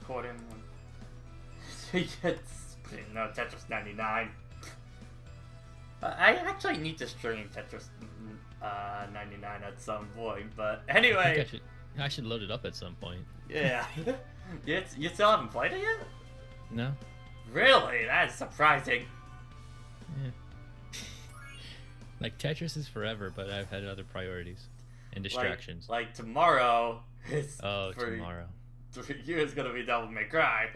recording. It's no Tetris 99. I actually need to stream Tetris 99 at some point, but anyway. I should load it up at some point. Yeah. You still haven't played it yet? No. Really? That's surprising. Yeah. Like, Tetris is forever, but I've had other priorities and distractions. Like tomorrow is tomorrow. For you is gonna be Devil May Cry.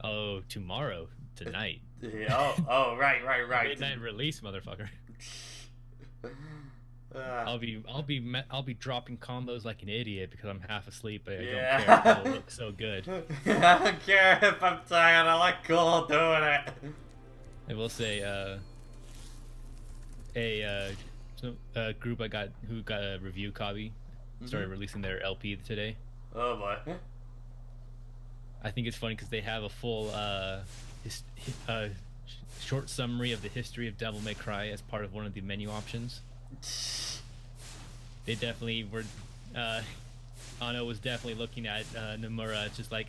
Oh, tomorrow. Tonight. Yeah, oh, right. Midnight release, motherfucker. I'll be dropping combos like an idiot because I'm half asleep, but I don't care. It'll look so good. I don't care if I'm tired. I like cool doing it. I will say, a group who got a review copy started releasing their LP today. Oh boy. I think it's funny because they have a full short summary of the history of Devil May Cry as part of one of the menu options. They definitely were. Ano was definitely looking at Nomura, just like,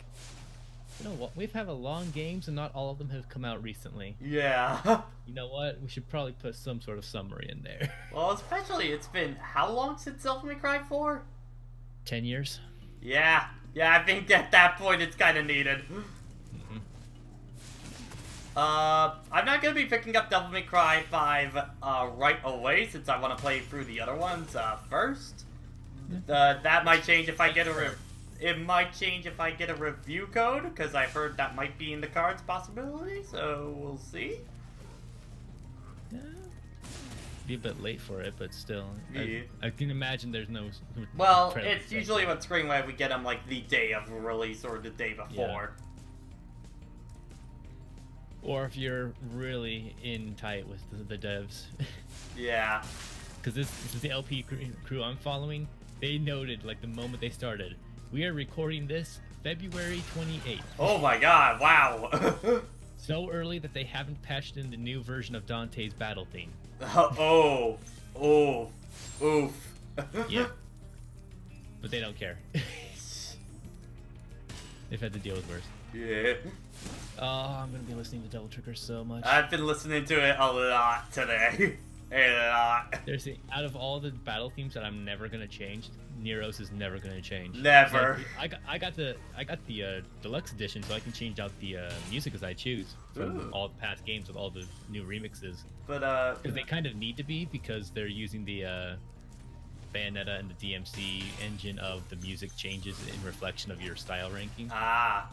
you know what? We've had a long games, and not all of them have come out recently. Yeah. You know what? We should probably put some sort of summary in there. Well, especially it's been how long since Devil May Cry 4? 10 years. Yeah. I think at that point it's kind of needed. I'm not gonna be picking up Devil May Cry 5 right away since I want to play through the other ones first. That might change if I get it might change if I get a review code, because I've heard that might be in the cards possibility, so we'll see. Yeah. Be a bit late for it, but still. Yeah. I can imagine there's no... Well, it's usually with Spring Wave we get them like the day of release or the day before. Yeah. Or if you're really in tight with the devs. Yeah. Because this is the LP crew I'm following. They noted, like, the moment they started, we are recording this February 28th. Oh my god, wow. So early that they haven't patched in the new version of Dante's battle theme. Oof. Yeah. But they don't care. They've had to deal with worse. Yeah. Oh, I'm gonna be listening to Devil Trigger so much. I've been listening to it a lot today. A lot. Seriously, out of all the battle themes that I'm never gonna change, Nero's is never gonna change. Never. I got the deluxe edition, so I can change out the music as I choose from all the past games with all the new remixes. But because they kind of need to be, because they're using the Bayonetta and the DMC engine of the music changes in reflection of your style ranking. Ah.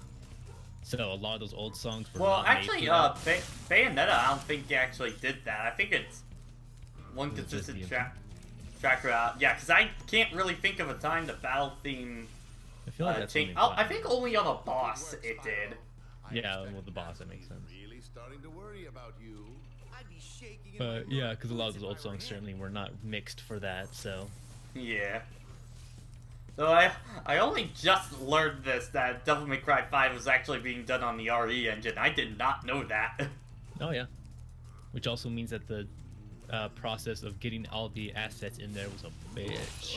So a lot of those old songs were well, not actually, made for that. Bayonetta, I don't think they actually did that. I think it's one consistent track route. Yeah, because I can't really think of a time the battle theme I feel like that's changed. Oh, I think only on a boss it did. Yeah, well, the boss, that makes sense. Really starting to worry about you. I'd be shaking. But yeah, because a lot of those old songs certainly were not mixed for that, so. Yeah. So I only just learned that Devil May Cry 5 was actually being done on the RE engine. I did not know that. Oh yeah. Which also means that the process of getting all the assets in there was a bitch.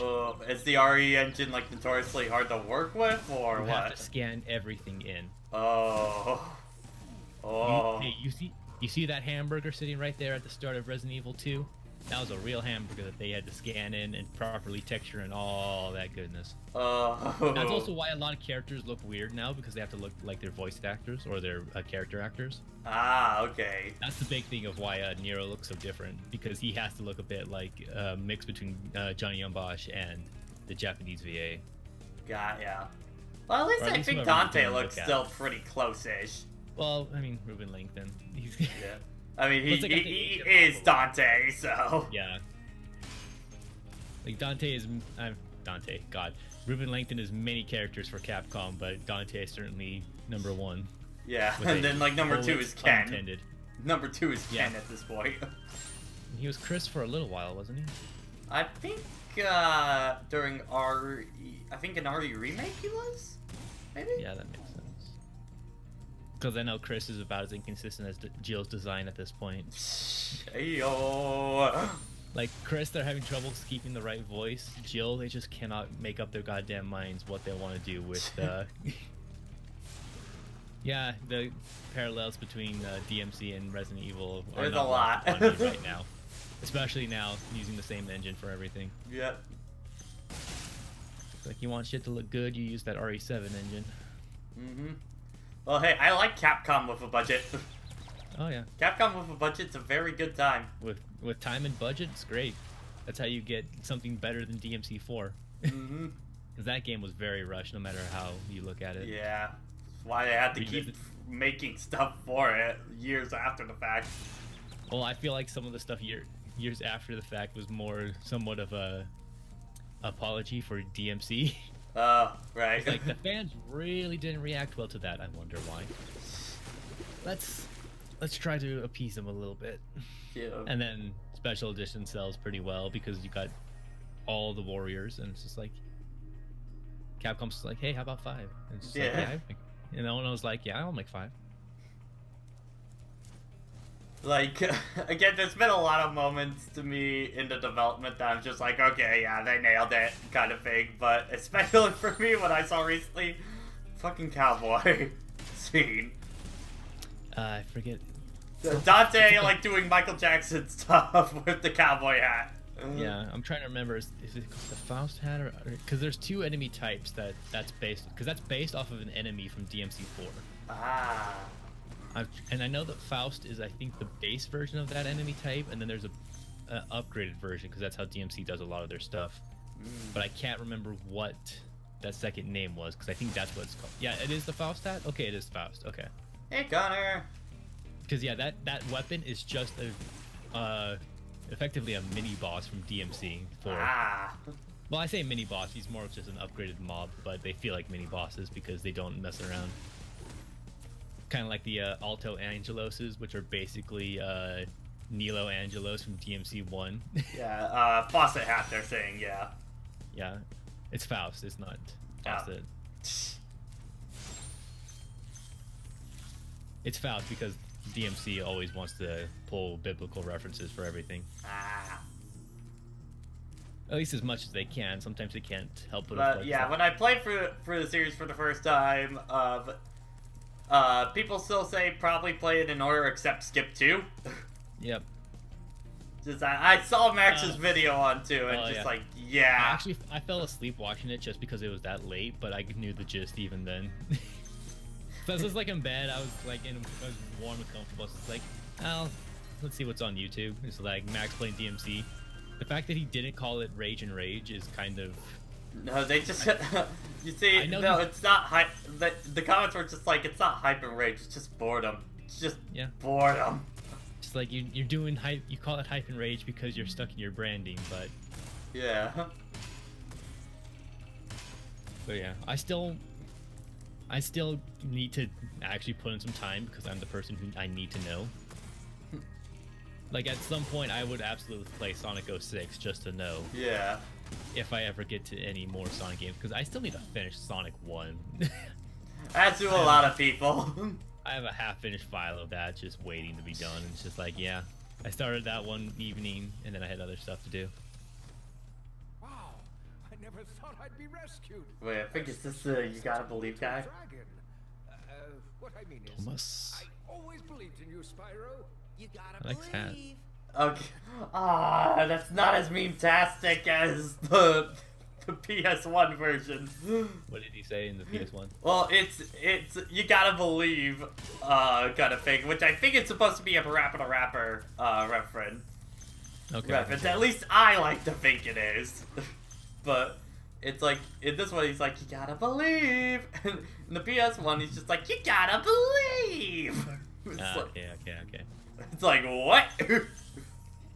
Is the RE engine like notoriously hard to work with, or you what? have to scan everything in. Oh. You see that hamburger sitting right there at the start of Resident Evil 2? That was a real hamburger that they had to scan in and properly texture and all that goodness. That's also why a lot of characters look weird now, because they have to look like they're voice actors or they're character actors. Ah, okay. That's the big thing of why Nero looks so different, because he has to look a bit like a mix between Johnny Yambosh and the Japanese VA. Got ya. Well, at least I think Dante looks still pretty close-ish. Well, I mean, Ruben Langton. Yeah. I mean, he is Dante, so... Yeah. Like, Dante is... Dante, God. Ruben Langton is many characters for Capcom, but Dante is certainly number one. Yeah, and then, like, number 2 is Ken. Unintended. Number 2 is Ken at this point. He was Chris for a little while, wasn't he? I think, during RE... I think in RE Remake he was? Maybe? Yeah, that makes sense. Because I know Chris is about as inconsistent as Jill's design at this point. Ayo. Like, Chris, they're having trouble keeping the right voice. Jill, they just cannot make up their goddamn minds what they want to do with Yeah, the parallels between DMC and Resident Evil are There's not a lot lost on me right now, especially now using the same engine for everything. Yep. Like you want shit to look good, you use that RE7 engine. Well, hey, I like Capcom with a budget. Oh yeah. Capcom with a budget's a very good time. With time and budget, it's great. That's how you get something better than DMC4. Because that game was very rushed, no matter how you look at it. Yeah. That's why they had to keep making stuff for it years after the fact. Well, I feel like some of the stuff years after the fact was more somewhat of a apology for DMC. Right. It's like the fans really didn't react well to that. I wonder why. Let's try to appease them a little bit. Yeah. And then special edition sells pretty well because you got all the warriors, and it's just like Capcom's just like, hey, how about 5? And it's just like, yeah. And no one was like, yeah, I'll make 5. Like, again, there's been a lot of moments to me in the development that I'm just like, okay, yeah, they nailed it, kind of thing. But especially for me, when I saw recently, fucking cowboy scene. I forget. Dante, like, doing Michael Jackson stuff with the cowboy hat. Yeah, I'm trying to remember. Is it the Faust hat, or because there's 2 enemy types that's based, because that's based off of an enemy from DMC4. Ah. And I know that Faust is, I think, the base version of that enemy type, and then there's a upgraded version because that's how DMC does a lot of their stuff. But I can't remember what that second name was because I think that's what it's called. Yeah, it is the Faust hat. Okay, it is Faust. Okay. Hey, Connor. Because yeah, that weapon is just effectively a mini boss from DMC. Well, I say mini boss. He's more of just an upgraded mob, but they feel like mini bosses because they don't mess around. Kind of like the Alto Angeloses, which are basically Nilo Angelos from DMC 1. Yeah, faucet hat, they're saying, yeah. Yeah, it's Faust, it's not Faucet. It's Faust because DMC always wants to pull biblical references for everything. At least as much as they can. Sometimes they can't help it. But yeah, when I played through the series for the first time, people still say probably play it in order except skip 2. Yep. Just I saw Max's video on 2 and just like, yeah. I fell asleep watching it just because it was that late, but I knew the gist even then. So I was just like in bed, I was warm and comfortable. So it's like, oh, let's see what's on YouTube. It's like Max playing DMC. The fact that he didn't call it Rage and Rage is kind of... No, they just... you see, no, it's not hype. The comments were just like, it's not hype and rage, it's just boredom. It's just boredom. Just like, you're doing hype, you call it hype and rage because you're stuck in your branding, but... Yeah. But yeah, I still need to actually put in some time because I'm the person who I need to know. Like, at some point, I would absolutely play Sonic 06 just to know. Yeah. If I ever get to any more Sonic games, because I still need to finish Sonic 1. As do a lot of people. I have a half-finished file of that just waiting to be done. And it's just like, yeah, I started that one evening, and then I had other stuff to do. Wow, I never thought I'd be rescued. Wait, I think it's this the You Gotta Believe guy? What I mean is, Thomas. I always believed in you, Spyro. You gotta I like his hat. Okay. That's not as meme-tastic as the PS1 version. What did he say in the PS1? Well, it's You Gotta Believe kind of thing, which I think it's supposed to be a Parappa the Rapper reference. Okay. Reference. At least I like to think it is. But it's like, in this one he's like, you gotta believe. And in the PS1 he's just like, you gotta believe. Okay. It's like, what?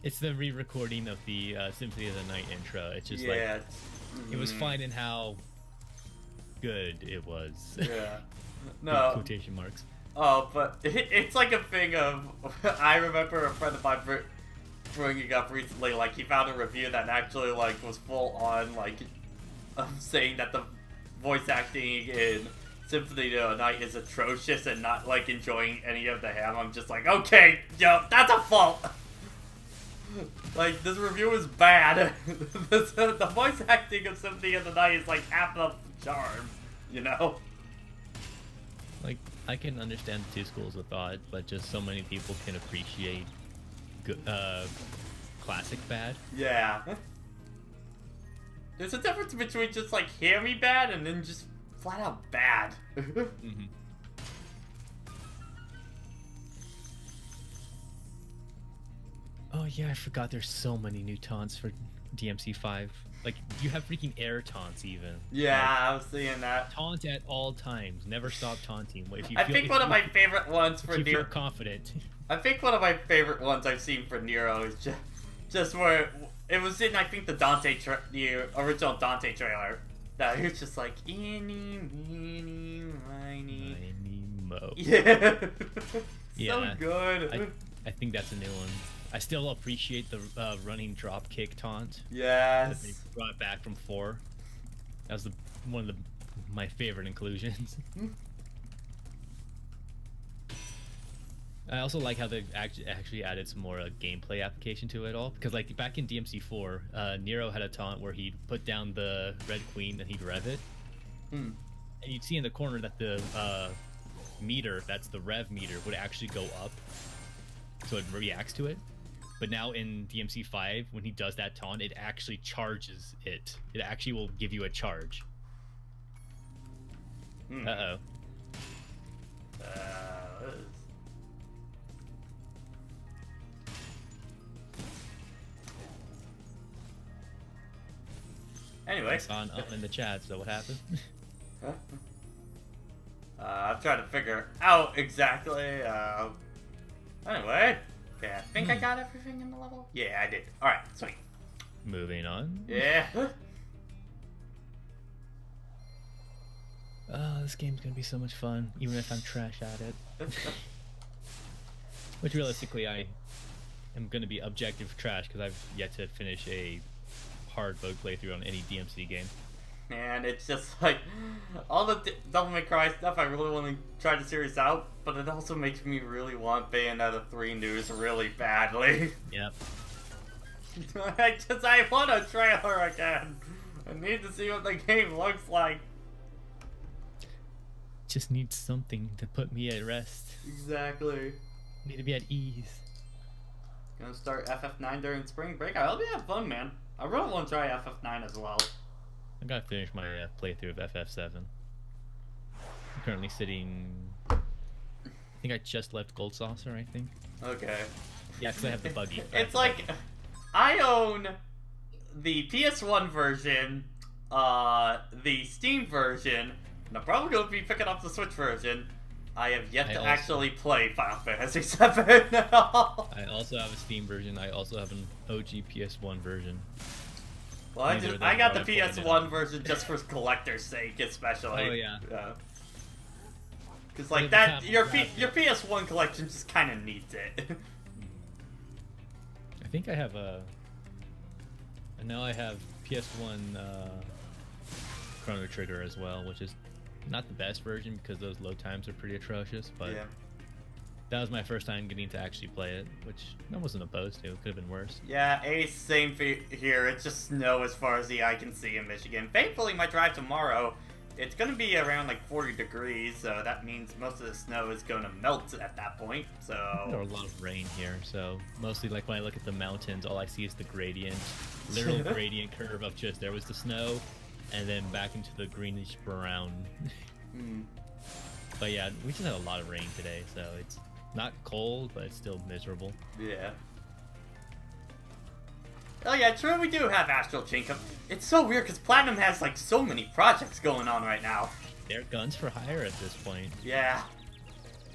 It's the re-recording of the Symphony of the Night intro. It's just like, it was fine in how good it was. Yeah. No. Quotation marks. Oh, but it's like a thing of, I remember a friend of mine bringing up recently, like, he found a review that actually, like, was full on, like, saying that the voice acting in Symphony of the Night is atrocious and not, like, enjoying any of the ham. I'm just like, okay, yo, that's a fault! Like, this review is bad. The voice acting of Symphony of the Night is, like, half the charm, you know? Like, I can understand the two schools of thought, but just so many people can appreciate good, classic bad. Yeah. There's a difference between just like hear me bad and then just flat out bad. Mm-hmm. Oh yeah, I forgot there's so many new taunts for DMC5. Like, you have freaking air taunts even. Yeah, like, I was seeing that. Taunt at all times. Never stop taunting. If you I feel, think one of my favorite ones for if you feel Nero. confident. I think one of my favorite ones I've seen for Nero is just where it was in, I think, the the original Dante trailer. That he was just like, eeny, meeny, miny. Mo. Yeah. Yeah. So good. I think that's a new one. I still appreciate the running drop kick taunt. Yes. That they brought back from 4. That was one of my favorite inclusions. I also like how they actually added some more gameplay application to it all. Because like back in DMC4, Nero had a taunt where he'd put down the Red Queen and he'd rev it. And you'd see in the corner that the meter, that's the rev meter, would actually go up. So it reacts to it. But now in DMC5, when he does that taunt, it actually charges it. It actually will give you a charge. Uh-oh. Anyway. I saw an in the chat, so what happened? I'm trying to figure out exactly. Anyway. Okay, I think I got everything in the level. Yeah, I did. Alright, sweet. Moving on. Yeah. Oh, this game's gonna be so much fun, even if I'm trash at it. Which realistically, I am gonna be objective trash because I've yet to finish a hard mode playthrough on any DMC game. And it's just like all the Devil May Cry stuff. I really want to try the series out, but it also makes me really want Bayonetta 3 news really badly. Yep. I want a trailer again. I need to see what the game looks like. Just need something to put me at rest. Exactly. Need to be at ease. Gonna start FF9 during spring break. I hope you have fun, man. I really want to try FF9 as well. I gotta finish my playthrough of FF7. I'm currently sitting... I think I just left Gold Saucer, I think. Okay. Yeah, because I have the buggy. It's like, I own the PS1 version, the Steam version, and I'm probably going to be picking up the Switch version. I have yet to actually play Final Fantasy VII at all. I also have a Steam version. I also have an OG PS1 version. Well, I got the PS1 version just for collector's sake, especially. Oh yeah. Yeah. Because like that, your PS1 collection just kind of needs it. I think I have a. And now I have PS1 Chrono Trigger as well, which is not the best version because those load times are pretty atrocious. But yeah. That was my first time getting to actually play it, which I wasn't opposed to. It could have been worse. Yeah, same here. It's just snow as far as the eye can see in Michigan. Thankfully, my drive tomorrow, it's going to be around like 40 degrees, so that means most of the snow is going to melt at that point. So there was a lot of rain here, so mostly like when I look at the mountains, all I see is the gradient, literal gradient curve of just there was the snow, and then back into the greenish brown. But yeah, we just had a lot of rain today, so it's not cold, but it's still miserable. Yeah. Oh yeah, true, we do have Astral Chain. It's so weird because Platinum has like so many projects going on right now. They're guns for hire at this point. Yeah.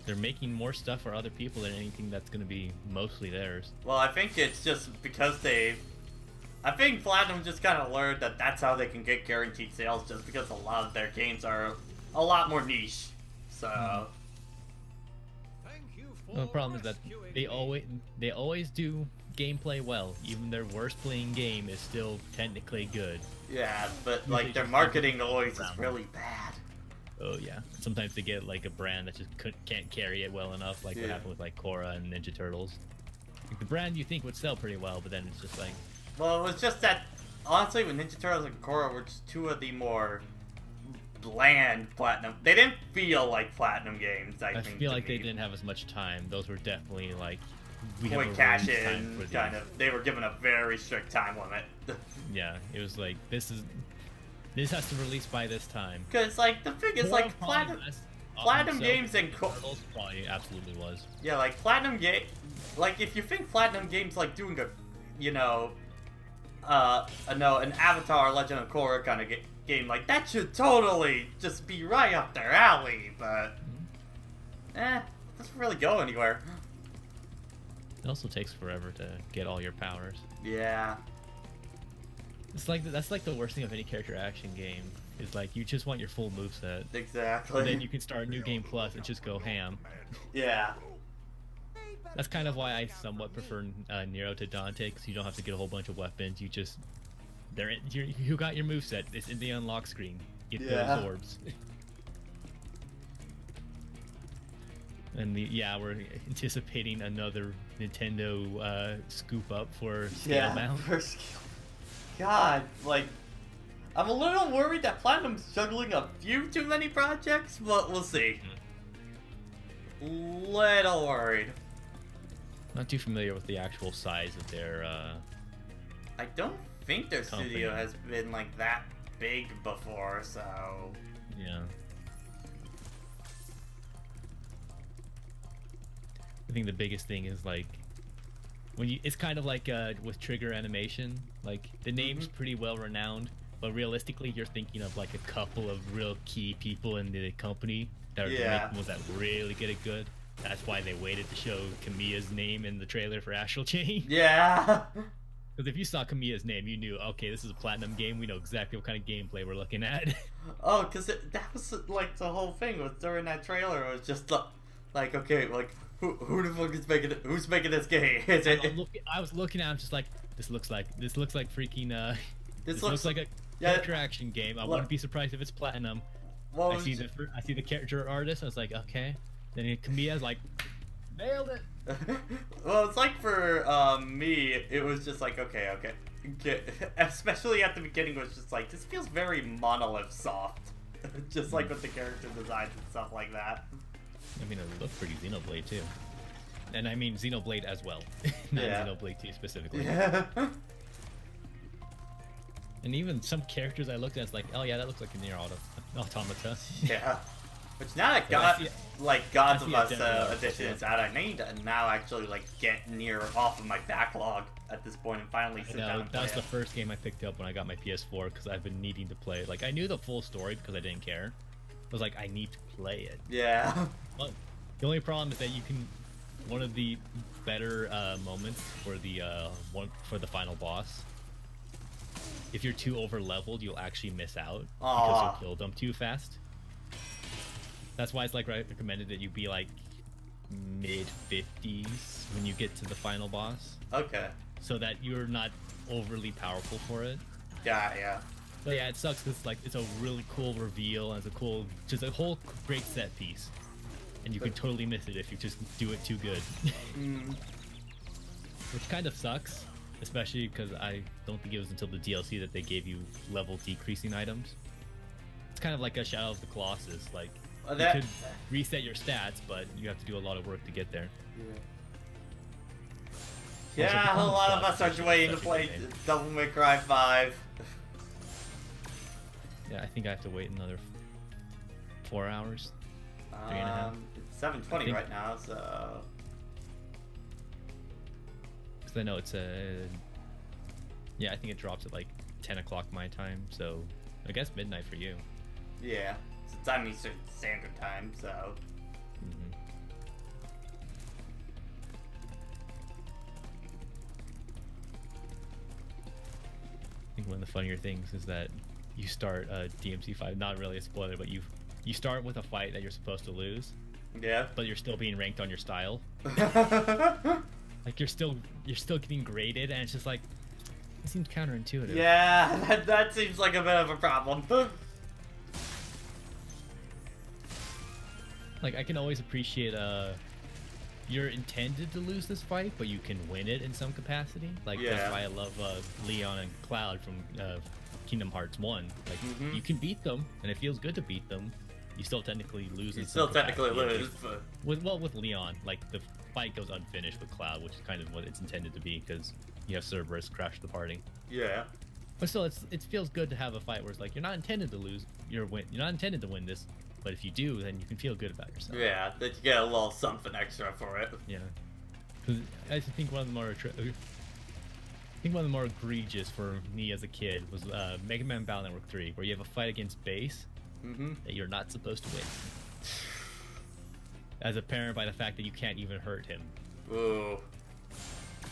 They're making more stuff for other people than anything that's going to be mostly theirs. Well, I think it's just because I think Platinum just kind of learned that that's how they can get guaranteed sales, just because a lot of their games are a lot more niche. So... Well, the problem is that they always do gameplay well. Even their worst playing game is still technically good. Yeah, but like their marketing always is really bad. Oh yeah. Sometimes they get like a brand that just can't carry it well enough, like what happened with like Korra and Ninja Turtles. Like, the brand you think would sell pretty well, but then it's just like... Well, it was just that, honestly, with Ninja Turtles and Korra were just two of the more bland Platinum. They didn't feel like Platinum games. I think feel like they didn't have as much time. Those were definitely like we have a cash release time in for these. kind of. They were given a very strict time limit. Yeah, it was like this has to release by this time. Because like the thing is like Platinum games and probably absolutely was. Yeah, like Platinum game, like if you think Platinum games like doing a, you know, an Avatar Legend of Korra kind of game, like that should totally just be right up their alley, but it doesn't really go anywhere. It also takes forever to get all your powers. Yeah. It's like that's like the worst thing of any character action game. Is like you just want your full moveset. Exactly. And then you can start New Game Plus and just go ham. Yeah. That's kind of why I somewhat prefer Nero to Dante, because you don't have to get a whole bunch of weapons. You just you got your moveset. It's in the unlock screen. Get those orbs. And we're anticipating another Nintendo scoop up for Scalebound. For Scale. God, like, I'm a little worried that Platinum's juggling a few too many projects, but we'll see. Little worried. Not too familiar with the actual size of their. I don't think their company. studio has been like that big before, so. Yeah. I think the biggest thing is like when it's kind of like with Trigger Animation, like the name's pretty well renowned, but realistically you're thinking of like a couple of real key people in the company that are making ones that really get it good. That's why they waited to show Kamiya's name in the trailer for Astral Chain. Yeah. Because if you saw Kamiya's name, you knew, okay, this is a Platinum game. We know exactly what kind of gameplay we're looking at. Oh, because that was like the whole thing was during that trailer. It was just like okay, like who the fuck is making it? Who's making this game? Is it? I was looking at him just like this looks like freaking this looks like a character action game. I wouldn't be surprised if it's Platinum. I see the character artist. I was like, okay. Then Kamiya's like, nailed it. Well, it's like for me, it was just like okay. Especially at the beginning, it was just like this feels very Monolith soft, just like with the character designs and stuff like that. I mean, it looked pretty Xenoblade too, and I mean Xenoblade as well, not Xenoblade 2 specifically. Yeah. And even some characters I looked at, it's like, oh yeah, that looks like a Nier Automata. Yeah. Which now that Gods of Us edition is out, I need to now actually like get Nier off of my backlog at this point and finally sit down and play that was it. the first game I picked up when I got my PS4 because I've been needing to play it. Like I knew the full story because I didn't care. I was like, I need to play it. Yeah. But the only problem is that you can. One of the better moments for the final boss. If you're too over leveled, you'll actually miss out because you'll kill them too fast. That's why it's like recommended that you be like mid 50s when you get to the final boss. Okay. So that you're not overly powerful for it. Yeah. But yeah, it sucks because like it's a really cool reveal and it's just a whole great set piece, and you can totally miss it if you just do it too good. Which kind of sucks, especially because I don't think it was until the DLC that they gave you level decreasing items. It's kind of like a Shadow of the Colossus, like you could reset your stats, but you have to do a lot of work to get there. Yeah, a lot of us are waiting to play Devil May Cry 5. Yeah, I think I have to wait another 4 hours. 3.5. It's 7:20 right now, so. Because I know it's yeah, I think it drops at like 10 o'clock my time, so I guess midnight for you. Yeah, it's time Eastern Standard Time, so. I think one of the funnier things is that you start DMC5, not really a spoiler, but you start with a fight that you're supposed to lose. Yeah. But you're still being ranked on your style. Like you're still getting graded, and it's just like it seems counterintuitive. Yeah, that seems like a bit of a problem. Like I can always appreciate you're intended to lose this fight, but you can win it in some capacity. Like, that's why I love Leon and Cloud from Kingdom Hearts 1. Like, you can beat them, and it feels good to beat them. You still technically lose. You still technically lose, but... With Leon, like, the fight goes unfinished with Cloud, which is kind of what it's intended to be, because you have Cerberus crash the party. Yeah. But still, it feels good to have a fight where it's like, you're not intended to lose. You're not intended to win this. But if you do, then you can feel good about yourself. Yeah, that you get a little something extra for it. Yeah, because I think one of the more egregious for me as a kid was Mega Man Battle Network 3, where you have a fight against Base that you're not supposed to win. As apparent by the fact that you can't even hurt him. Ooh.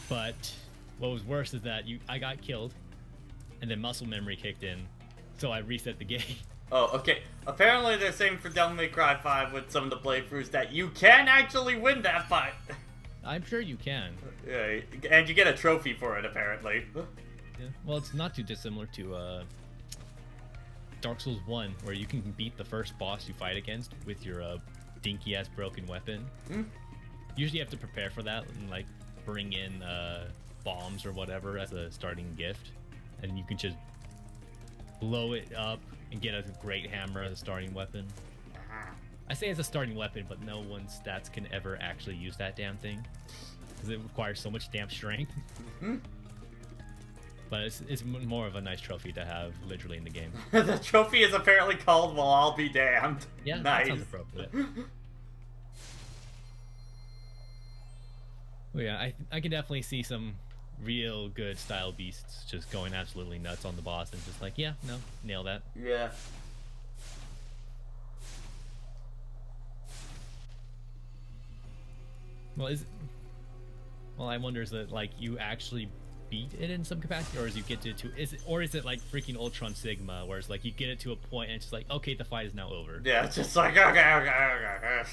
But what was worse is that I got killed, and then muscle memory kicked in, so I reset the game. Oh, okay. Apparently they're saying for Devil May Cry 5 with some of the playthroughs that you can actually win that fight. I'm sure you can. Yeah, and you get a trophy for it, apparently. Yeah. Well, it's not too dissimilar to Dark Souls 1, where you can beat the first boss you fight against with your dinky-ass broken weapon. Usually you have to prepare for that and, like, bring in bombs or whatever as a starting gift. And you can just blow it up and get a great hammer as a starting weapon. I say as a starting weapon, but no one's stats can ever actually use that damn thing, because it requires so much damn strength. But it's more of a nice trophy to have literally in the game. The trophy is apparently called "Well, I'll Be Damned." Yeah, nice. That sounds appropriate. Well, yeah, I can definitely see some real good style beasts just going absolutely nuts on the boss and just like, yeah, no, nail that. Yeah. Well, I wonder, is it like you actually beat it in some capacity, or is it like freaking Ultron Sigma, where it's like you get it to a point and it's just like, okay, the fight is now over. Yeah, it's just like, okay.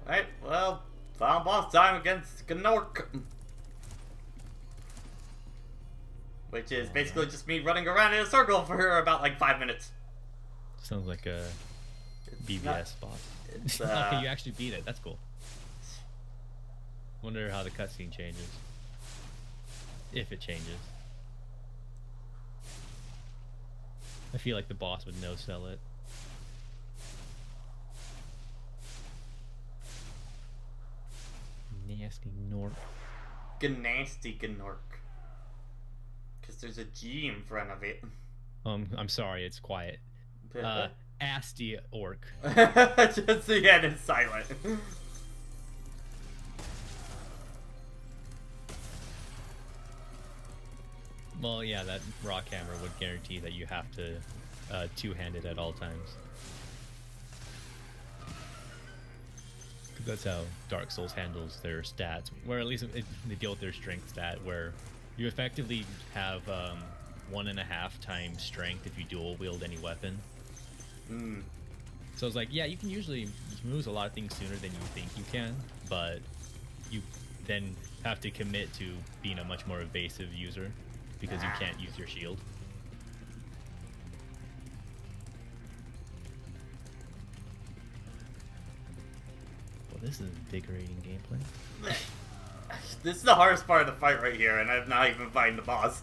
Right, well, final boss time against Gnorc. Which is basically just me running around in a circle for about like 5 minutes. Sounds like a BBS boss. Okay, you actually beat it. That's cool. Wonder how the cutscene changes. If it changes. I feel like the boss would no-sell it. Nasty Gnorc. Gnasty Gnorc. Because there's a G in front of it. I'm sorry, it's quiet. Asty Orc. Just the end is silent. Well, yeah, that rock hammer would guarantee that you have to two-hand it at all times. That's how Dark Souls handles their stats, where at least they deal with their strength stat, where you effectively have 1.5 times strength if you dual wield any weapon. So it's like, yeah, you can lose a lot of things sooner than you think you can, but you then have to commit to being a much more evasive user because you can't use your shield. Well, this is invigorating gameplay. This is the hardest part of the fight right here, and I'm not even fighting the boss.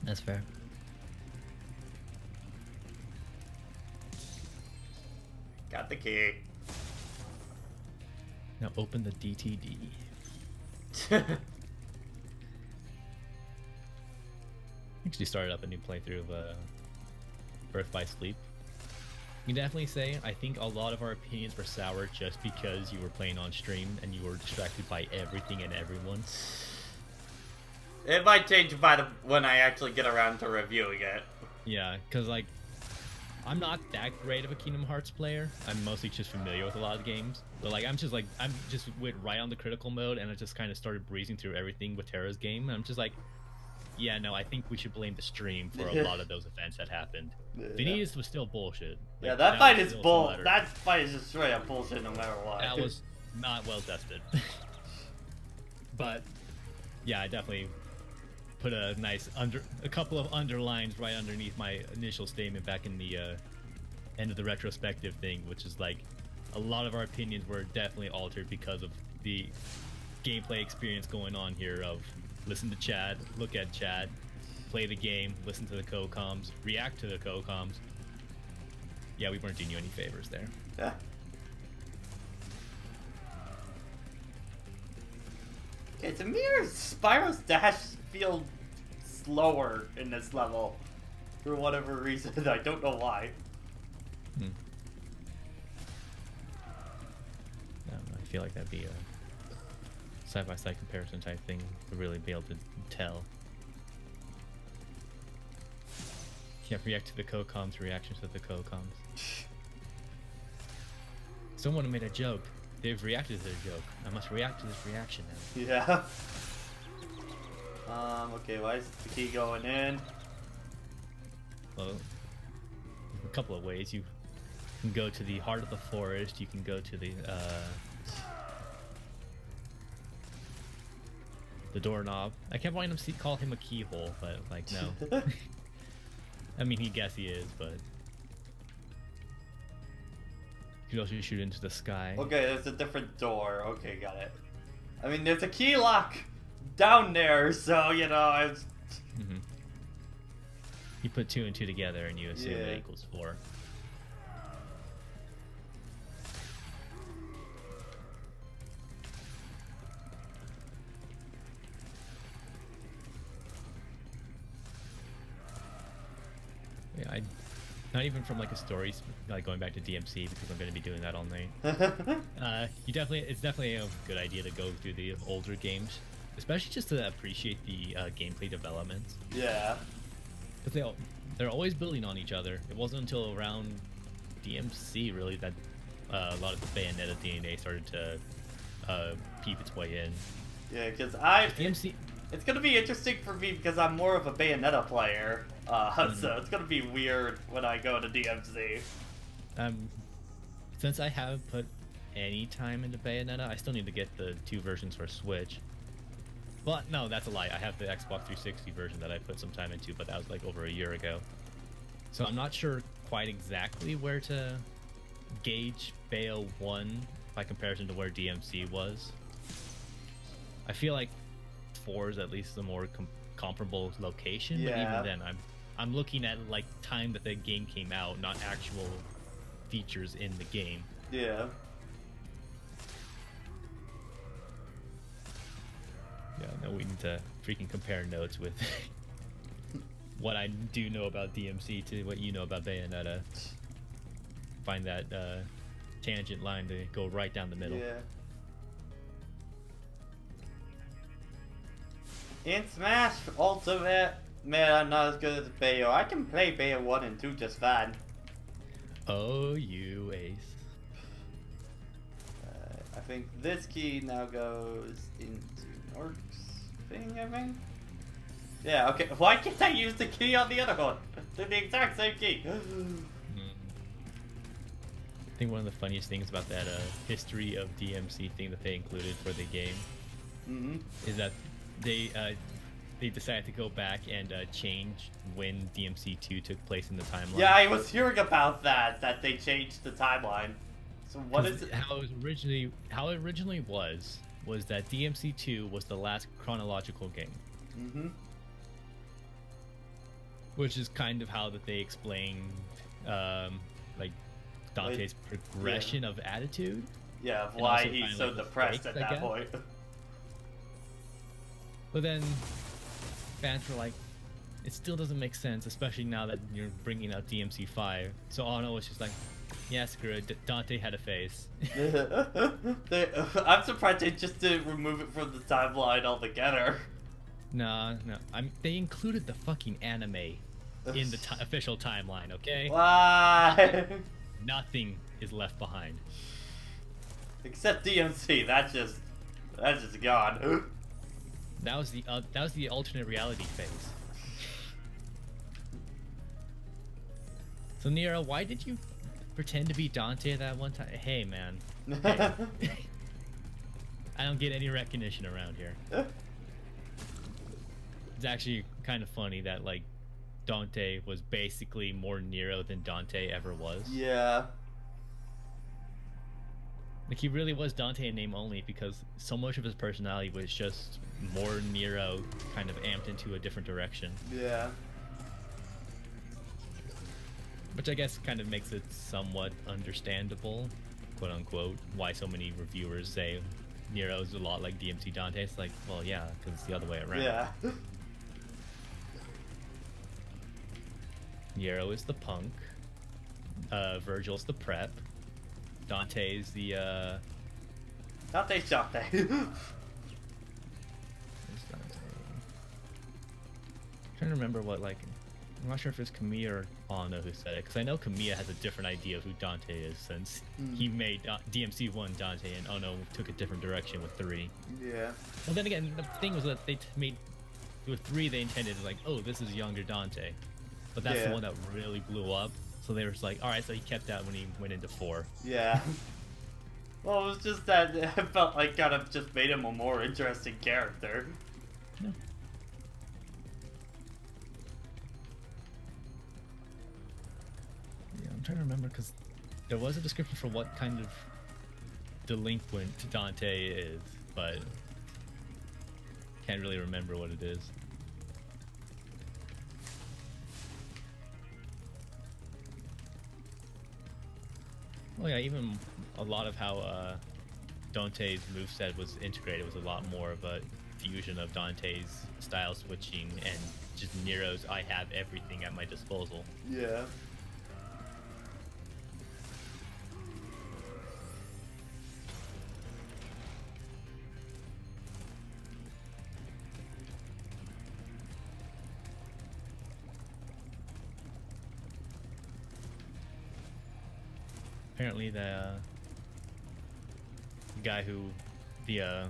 That's fair. Got the key. Now open the DTD. Actually started up a new playthrough of Birth by Sleep. You can definitely say, I think a lot of our opinions were sour just because you were playing on stream and you were distracted by everything and everyone. It might change when I actually get around to reviewing it. Yeah, because like, I'm not that great of a Kingdom Hearts player. I'm mostly just familiar with a lot of games. But like, I'm just went right on the critical mode and I just kind of started breezing through everything with Terra's game. And I'm just like, yeah, no, I think we should blame the stream for a lot of those events that happened. Vanitas was still bullshit. Like, yeah, that fight is bull. That fight is just straight up bullshit no matter what. That was not well tested. But yeah, I definitely put a nice a couple of underlines right underneath my initial statement back in the end of the retrospective thing, which is like, a lot of our opinions were definitely altered because of the gameplay experience going on here of listen to chat, look at chat, play the game, listen to the co-coms, react to the co-coms. Yeah, we weren't doing you any favors there. Yeah. Okay, to me, Spyro's dash feels slower in this level. For whatever reason, I don't know why. I feel like that'd be a side-by-side comparison type thing to really be able to tell. Yeah, react to the co-coms, reactions to the co-coms. Someone made a joke. They've reacted to their joke. I must react to this reaction now. Yeah. Okay, why is the key going in? Well, a couple of ways. You can go to the heart of the forest. You can go to the doorknob. I kept wanting to call him a keyhole, but like no. I mean, he guess he is, but you could also shoot into the sky. Okay, there's a different door. Okay, got it. I mean, there's a key lock down there, so you know, I was... You put 2 and 2 together, and you assume Yeah. it equals 4. Yeah, not even from like a story, like going back to DMC because I'm going to be doing that all night. It's definitely a good idea to go through the older games, especially just to appreciate the gameplay developments. Yeah. Because they're always building on each other. It wasn't until around DMC really that a lot of the Bayonetta DNA started to peep its way in. Yeah, because DMC. It's gonna be interesting for me because I'm more of a Bayonetta player, so it's gonna be weird when I go to DMC. Since I haven't put any time into Bayonetta, I still need to get the 2 versions for Switch. But no, that's a lie. I have the Xbox 360 version that I put some time into, but that was like over a year ago. So I'm not sure quite exactly where to gauge Bayo 1 by comparison to where DMC was. I feel like 4 is at least the more comparable location, Yeah. but even then, I'm looking at like time that the game came out, not actual features in the game. Yeah. Yeah, no, we need to freaking compare notes with what I do know about DMC to what you know about Bayonetta. Find that tangent line to go right down the middle. Yeah. In Smash Ultimate, man, I'm not as good as Bayo. I can play Bayo 1 and 2 just fine. Oh, you ace. I think this key now goes into Nork's thing, I think? Yeah, okay. Why can't I use the key on the other one? They're the exact same key. I think one of the funniest things about that history of DMC thing that they included for the game is that they decided to go back and change when DMC 2 took place in the timeline. Yeah, I was hearing about that they changed the timeline. So what is it? How it originally was that DMC 2 was the last chronological game. Which is kind of how that they explain like Dante's progression of attitude. Yeah, of why he's so depressed at that point. But then fans were like, it still doesn't make sense, especially now that you're bringing out DMC 5. So Ono was just like, yeah, screw it. Dante had a face. I'm surprised they just didn't remove it from the timeline altogether. No. They included the fucking anime in the official timeline, okay? Why? Nothing is left behind. Except DMC. That's just gone. That was the alternate reality phase. So Nero, why did you pretend to be Dante at that one time? Hey man, hey. I don't get any recognition around here. It's actually kind of funny that like Dante was basically more Nero than Dante ever was. Yeah. Like, he really was Dante in name only because so much of his personality was just more Nero kind of amped into a different direction. Yeah. Which I guess kind of makes it somewhat understandable, quote unquote, why so many reviewers say Nero's a lot like DMC Dante. It's like, well, yeah, because it's the other way around. Yeah. Nero is the punk. Virgil's the prep. Dante's the Dante's Dante. Where's Dante? I'm trying to remember what, like, I'm not sure if it's Kamiya or Ono who said it, because I know Kamiya has a different idea of who Dante is since he made DMC 1 Dante and Ono took a different direction with 3. Yeah. Well, then again, the thing was that they made, with 3 they intended, like, oh, this is younger Dante. But that's the one that really blew up. So they were just like, alright, so he kept that when he went into 4. Yeah. Well, it was just that it felt like kind of just made him a more interesting character. Yeah. Yeah, I'm trying to remember because there was a description for what kind of delinquent Dante is, but can't really remember what it is. Well, yeah, even a lot of how Dante's moveset was integrated was a lot more of a fusion of Dante's style switching and just Nero's I have everything at my disposal. Yeah. Apparently the guy who, the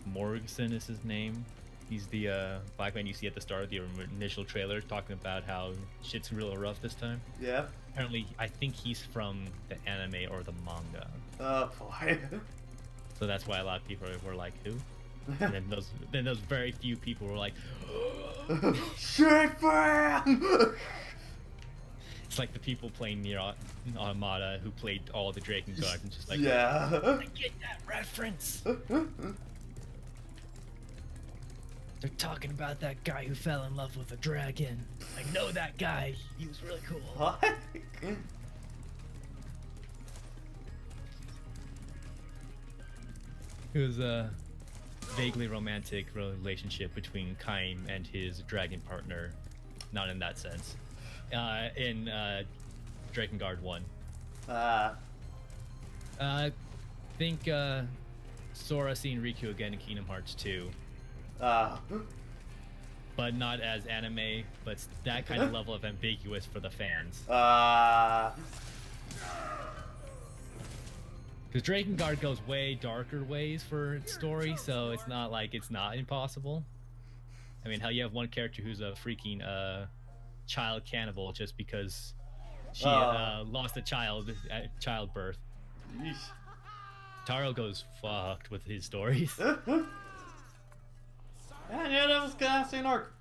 Morrison is his name. He's the black man you see at the start of the initial trailer talking about how shit's real rough this time. Yeah. Apparently, I think he's from the anime or the manga. Oh boy. So that's why a lot of people were like, who? And then those very few people were like, Shit, man! It's like the people playing Nier Automata who played all the Dragon Guard and just like, yeah. I get that reference. They're talking about that guy who fell in love with a dragon. I know that guy. He was really cool. What? It was a vaguely romantic relationship between Kaim and his dragon partner. Not in that sense. In Drakengard 1. Think Sora seeing Riku again in Kingdom Hearts 2. But not as anime, but that kind of level of ambiguous for the fans. Because Drakengard goes way darker ways for its story, so it's not like it's not impossible. I mean, hell, you have one character who's a freaking child cannibal just because she lost a child at childbirth. Yeesh. Taro goes fucked with his stories. Yeah, that was Ganassi and Ark.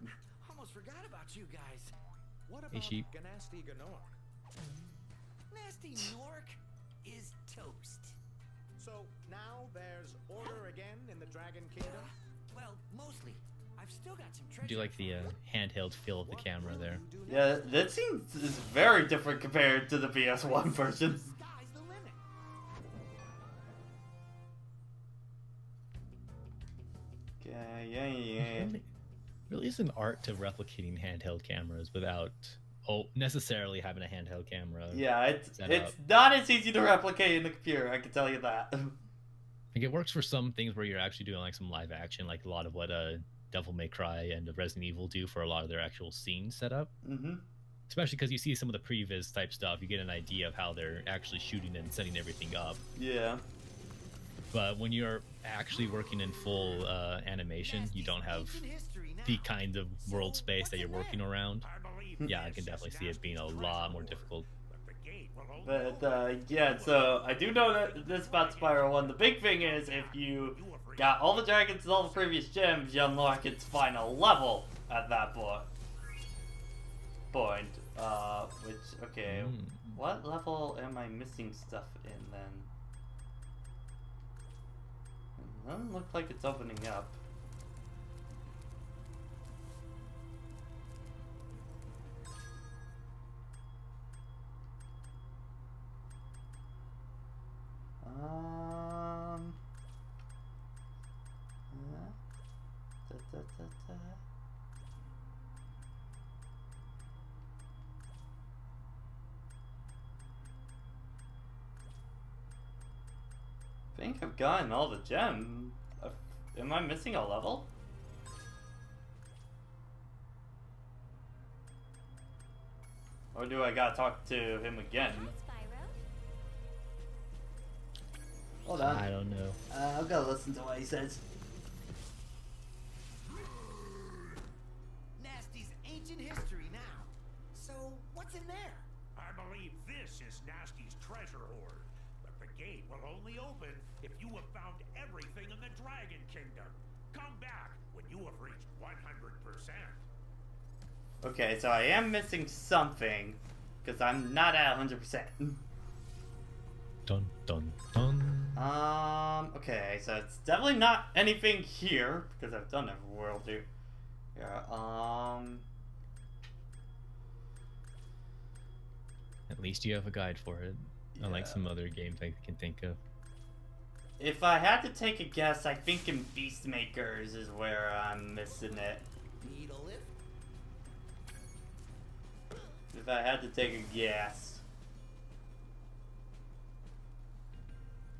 Almost forgot about you guys. What about Hey, sheep. Ganasty Ganor? Nasty Nork is toast. So now there's order again in the Dragon Kingdom? Well, mostly. I've still got some treasure. I do like the handheld feel of the camera there. Yeah, that scene is very different compared to the PS1 version. Sky's the limit. Yeah. Really is an art to replicating handheld cameras without necessarily having a handheld camera. Yeah, it's not as easy to replicate in the computer, I can tell you that. Like, it works for some things where you're actually doing like some live action, like a lot of what Devil May Cry and Resident Evil do for a lot of their actual scene setup. Mm-hmm. Especially because you see some of the previs type stuff, you get an idea of how they're actually shooting and setting everything up. Yeah. But when you're actually working in full animation, you don't have the kind of world space that you're working around. Yeah, I can definitely see it being a lot more difficult. But, yeah, so I do know that this about Spyro 1. The big thing is if you got all the dragons and all the previous gems, you unlock its final level at that point. Which, okay, what level am I missing stuff in then? Doesn't look like it's opening up. Da, da, da, da. I think I've gotten all the gems. Am I missing a level? Or do I gotta talk to him again? Hold on. I don't know. I'll go listen to what he says. Nasty's ancient history now. So, what's in there? I believe this is Nasty's treasure hoard. But the gate will only open if you have found everything in the Dragon Kingdom. Come back when you have reached 100%. Okay, so I am missing something, because I'm not at 100%. Dun dun dun. Okay, so it's definitely not anything here, because I've done every world here. Yeah, At least you have a guide for it. Yeah. Unlike some other games I can think of. If I had to take a guess, I think in Beastmakers is where I'm missing it. Need a lift? If I had to take a guess.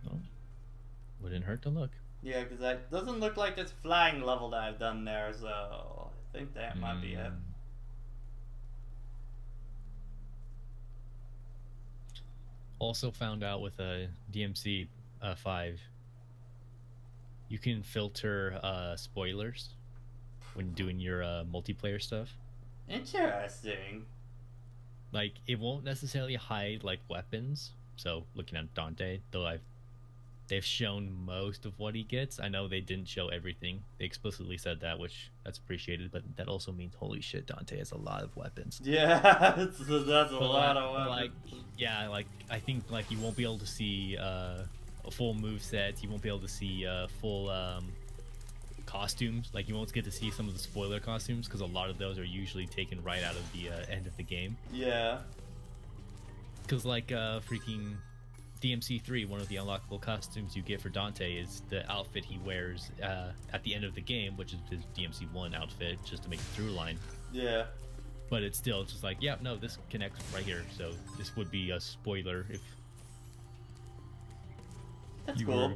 Well, wouldn't hurt to look. Yeah, because it doesn't look like this flying level that I've done there, so I think that might be it. Also found out with a DMC 5, you can filter spoilers when doing your multiplayer stuff. Interesting. Like, it won't necessarily hide like weapons. So looking at Dante, though they've shown most of what he gets. I know they didn't show everything. They explicitly said that, which that's appreciated, but that also means holy shit, Dante has a lot of weapons. Yeah, that's a lot of weapons. Like, yeah, like I think like you won't be able to see a full move set. You won't be able to see full costumes. Like, you won't get to see some of the spoiler costumes because a lot of those are usually taken right out of the end of the game. Yeah. Because like freaking DMC3, one of the unlockable costumes you get for Dante is the outfit he wears at the end of the game, which is his DMC1 outfit, just to make the through line. Yeah. But it's still just like, yeah, no, this connects right here, so this would be a spoiler if That's you cool. were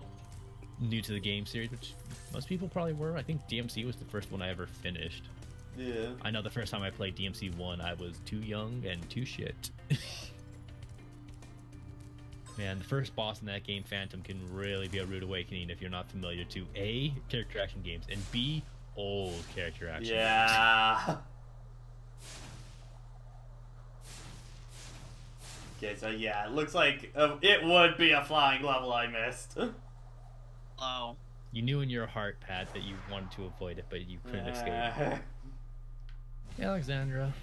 new to the game series, which most people probably were. I think DMC was the first one I ever finished. Yeah. I know the first time I played DMC1, I was too young and too shit. Man, the first boss in that game, Phantom, can really be a rude awakening if you're not familiar to A, character action games, and B, old character action games. Yeah. Okay, so yeah, it looks like it would be a flying level I missed. Oh. You knew in your heart, Pat, that you wanted to avoid it, but you couldn't escape. Alexandra.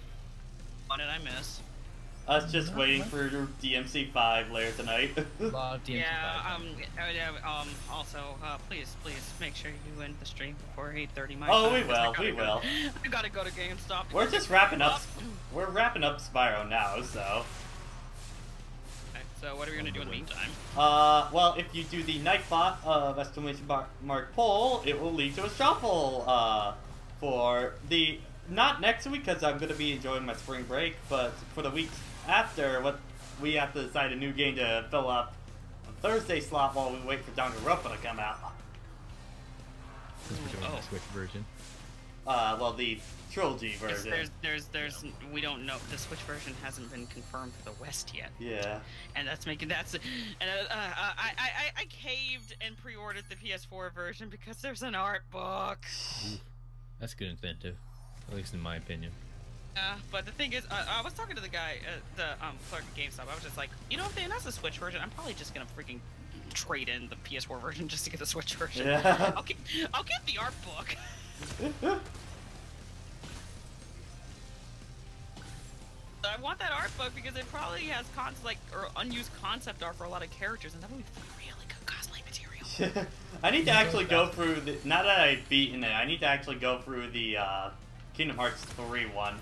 What did I miss? Us just waiting for DMC 5 later tonight. Love DMC5. Also, please make sure you end the stream before 8:30 my Oh, time. we will. I gotta go to GameStop. We're just wrapping up. We're wrapping up Spyro now, so. Okay, so what are we gonna do in the meantime? Well, if you do the Nightbot ! Poll, it will lead to a shuffle. For the not next week because I'm gonna be enjoying my spring break, but for the weeks after, what we have to decide a new game to fill up on Thursday slot while we wait for Danganronpa to come out. Since we're doing the Switch version. Well, the trilogy version. There's we don't know, the Switch version hasn't been confirmed for the West yet. Yeah. And I caved and pre-ordered the PS4 version because there's an art book. Ooh, that's good incentive, at least in my opinion. But the thing is, I was talking to the guy, the clerk at GameStop. I was just like, you know, if they announce the Switch version, I'm probably just gonna freaking trade in the PS4 version just to get the Switch version. Yeah. I'll get the art book. I want that art book because it probably has unused concept art for a lot of characters, and that would be really good cosplay material. I need to actually go through the. Now that I've beaten it, I need to actually go through the Kingdom Hearts 3 one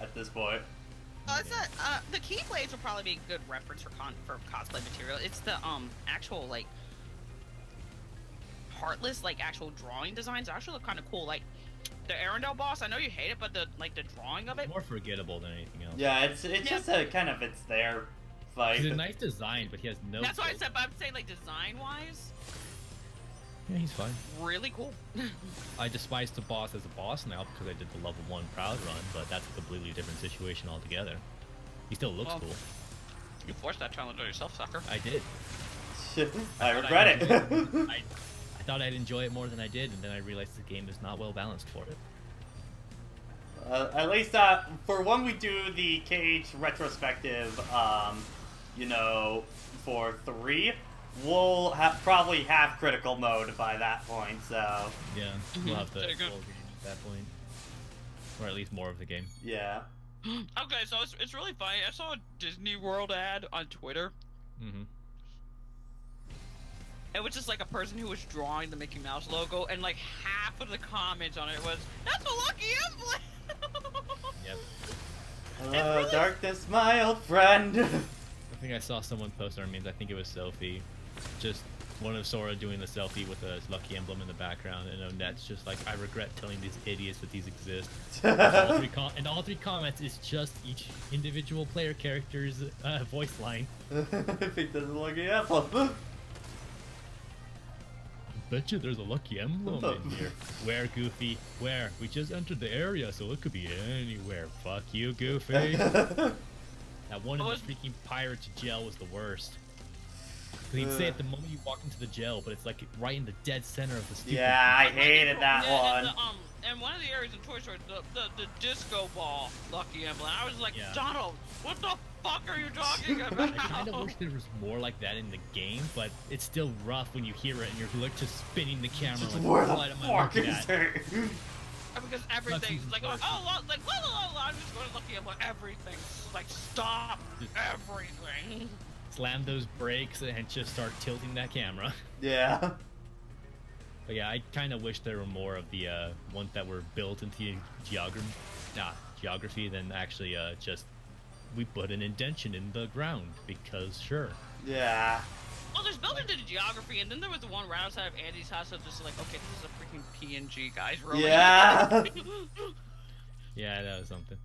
at this point. The Keyblades will probably be a good reference for cosplay material. It's the actual like Heartless like actual drawing designs actually look kind of cool. Like the Arendelle boss, I know you hate it, but the drawing of it more forgettable than anything else. Yeah, it's just a kind of it's there fight. He's a nice design, but he has no. That's why I said. But I'm saying like design wise. Yeah, he's fine. Really cool. I despise the boss as a boss now because I did the level 1 Proud run, but that's a completely different situation altogether. He still looks cool. You forced that challenge on yourself, sucker. I did. I regret it. I thought I'd enjoy it more than I did, and then I realized the game is not well balanced for it. At least for when we do the Cage retrospective, you know, for 3, we'll probably have critical mode by that point, so... Yeah, we'll have the full game at that point. Or at least more of the game. Yeah. Okay, so it's really funny. I saw a Disney World ad on Twitter. Mm-hmm. It was just like a person who was drawing the Mickey Mouse logo, and like half of the comments on it was, "That's a lucky emblem!" Yep. Hello, really... darkness, my old friend! I think I saw someone post our memes, I think it was Sophie. Just one of Sora doing the selfie with a lucky emblem in the background, and Onette's just like, I regret telling these idiots that these exist. And all three comments is just each individual player character's voice line. I think there's a lucky emblem. Betcha there's a lucky emblem in here. Where, Goofy? Where? We just entered the area, so it could be anywhere. Fuck you, Goofy. That one in the freaking pirate's gel was the worst. He'd say it the moment you walk into the gel, but it's like right in the dead center of the stupid. Yeah, I hated that one. And one of the areas in Toy Story, the disco ball lucky emblem. I was like, yeah. Donald, what the fuck are you talking about? I kind of wish there was more like that in the game, but it's still rough when you hear it and you're like just spinning the camera. Like, where the fuck is it? Because everything's like, I'm just going to lucky emblem. Everything's like, stop everything. Slam those brakes and just start tilting that camera. Yeah. But yeah, I kind of wish there were more of the ones that were built into geography than actually just we put an indention in the ground because sure. Yeah. Well, there's built into the geography, and then there was the one right outside of Andy's house that was just like, okay, this is a freaking PNG, guys. Really? Yeah. Yeah, that was something.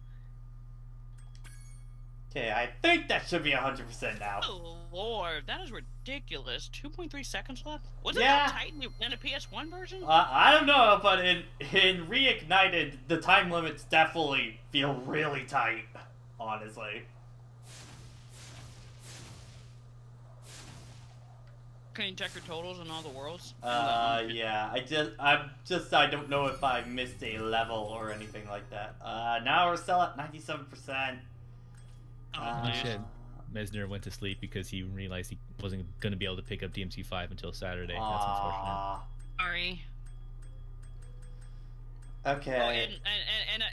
Okay, I think that should be 100% now. Oh lord, that is ridiculous. 2.3 seconds left? Was it that tight in a PS1 version? I don't know, but in Reignited, the time limits definitely feel really tight, honestly. Can you check your totals in all the worlds? Yeah. I don't know if I missed a level or anything like that. Now we're still at 97%. Shit. Mesner went to sleep because he realized he wasn't going to be able to pick up DMC5 until Saturday. That's unfortunate. Sorry. Okay. Oh,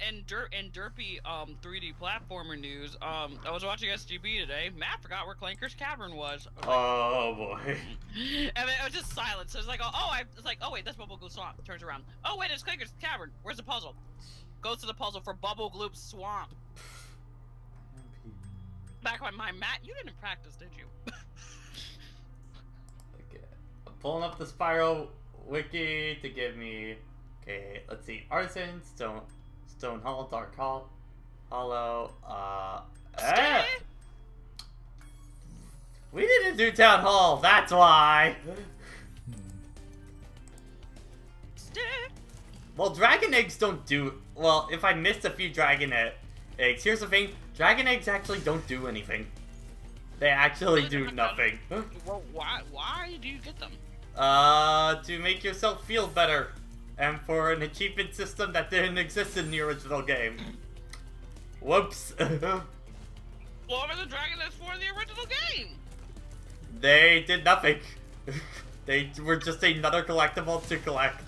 and derpy 3D platformer news. I was watching SGB today. Matt forgot where Clanker's Cavern was. Oh boy. And it was just silence. So it's like, oh wait, that's Bubble Gloop Swamp. Turns around. Oh wait, it's Clanker's Cavern. Where's the puzzle? Goes to the puzzle for Bubble Gloop Swamp. Back on my Matt, you didn't practice, did you? Okay, I'm pulling up the Spyro wiki to give me. Okay, let's see. Artisan, Stone Hall, Dark Hall, Hollow. We didn't do Town Hall. That's why. Well, Dragon Eggs don't do. Well, if I missed a few Dragon Eggs, here's the thing. Dragon Eggs actually don't do anything. They actually do nothing. Well, why do you get them? To make yourself feel better. And for an achievement system that didn't exist in the original game. Whoops. What were the Dragon Eggs for in the original game? They did nothing. They were just another collectible to collect.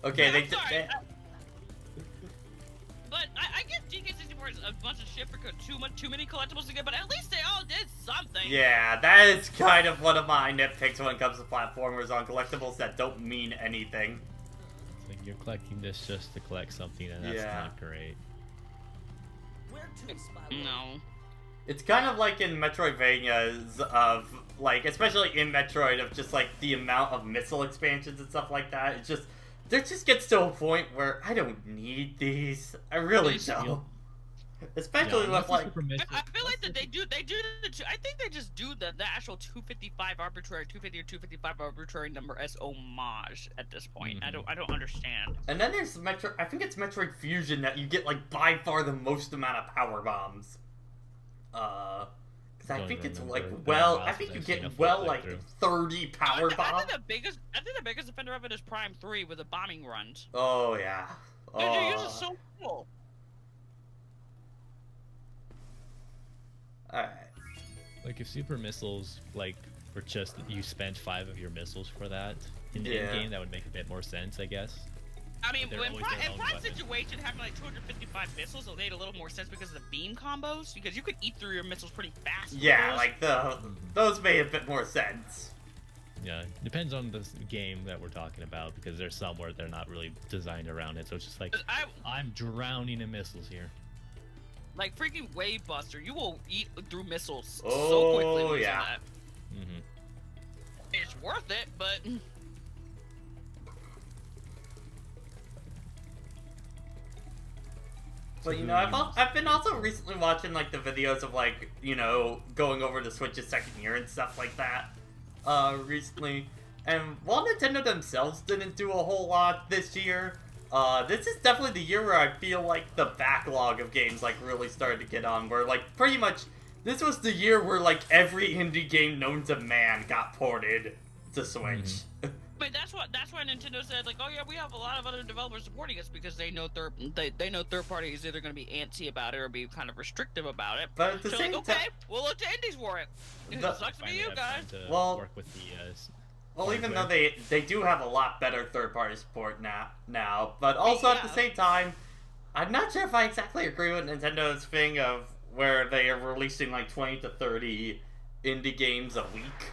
Okay, But I get DK64 is a bunch of shit for too many collectibles to get, but at least they all did something. something. Yeah, that is kind of one of my nitpicks when it comes to platformers on collectibles that don't mean anything. It's like you're collecting this just to collect something, and that's not great. Where to, Spyro? No. It's kind of like in Metroidvanias of, like, especially in Metroid, of just, like, the amount of missile expansions and stuff like that. It's just, there just gets to a point where I don't need these. I really don't. Especially with, like... I feel like that they do I think they just do the actual 255 arbitrary, 250 or 255 arbitrary number as homage at this point. I don't understand. And then there's I think it's Metroid Fusion that you get, like, by far the most amount of power bombs. Because I think it's like, well, I think you get like 30 power bombs. I think the biggest offender of it is Prime 3 with the bombing runs. Oh yeah. Dude, yours is so cool. Alright. Like if super missiles like were just you spent 5 of your missiles for that in the end game, that would make a bit more sense, I guess. I mean, in Prime's situation, having like 255 missiles, it made a little more sense because of the beam combos. Because you could eat through your missiles pretty fast. Yeah, like those made a bit more sense. Yeah, depends on the game that we're talking about, because there's some where they're not really designed around it. So it's just like, I'm drowning in missiles here. Like freaking Wave Buster, you will eat through missiles so quickly. Oh yeah. It's worth it, but. But you know, I've been also recently watching like the videos of like, you know, going over the Switch's second year and stuff like that. Recently, and while Nintendo themselves didn't do a whole lot this year, this is definitely the year where I feel like the backlog of games like really started to get on. Where like pretty much this was the year where like every indie game known to man got ported to Switch. But that's why Nintendo said like, oh yeah, we have a lot of other developers supporting us because they know third party is either going to be antsy about it or be kind of restrictive about it. But at the same time, okay, we'll look to indies for it. It sucks to be you guys. Well, work with the, well, even though they do have a lot better third party support now, but also at the same time, I'm not sure if I exactly agree with Nintendo's thing of where they are releasing like 20 to 30 indie games a week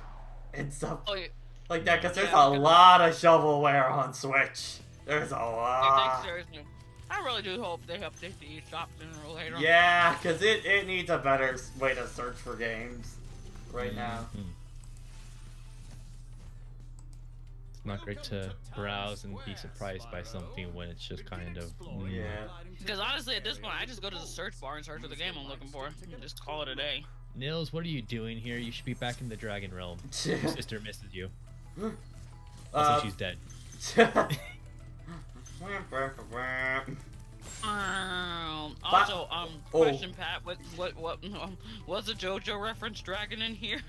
and stuff. Oh, yeah. Like that, because there's a lot of shovelware on Switch. There's a lot. I really do hope they update the eShop sooner or later. Yeah, because it needs a better way to search for games right now. It's not great to browse and be surprised by something when it's just kind of... Yeah. Because honestly, at this point, I just go to the search bar and search for the game I'm looking for. And just call it a day. Nils, what are you doing here? You should be back in the Dragon Realm. Your sister misses you. Also, she's dead. Also, question, Pat, what was the JoJo reference dragon in here?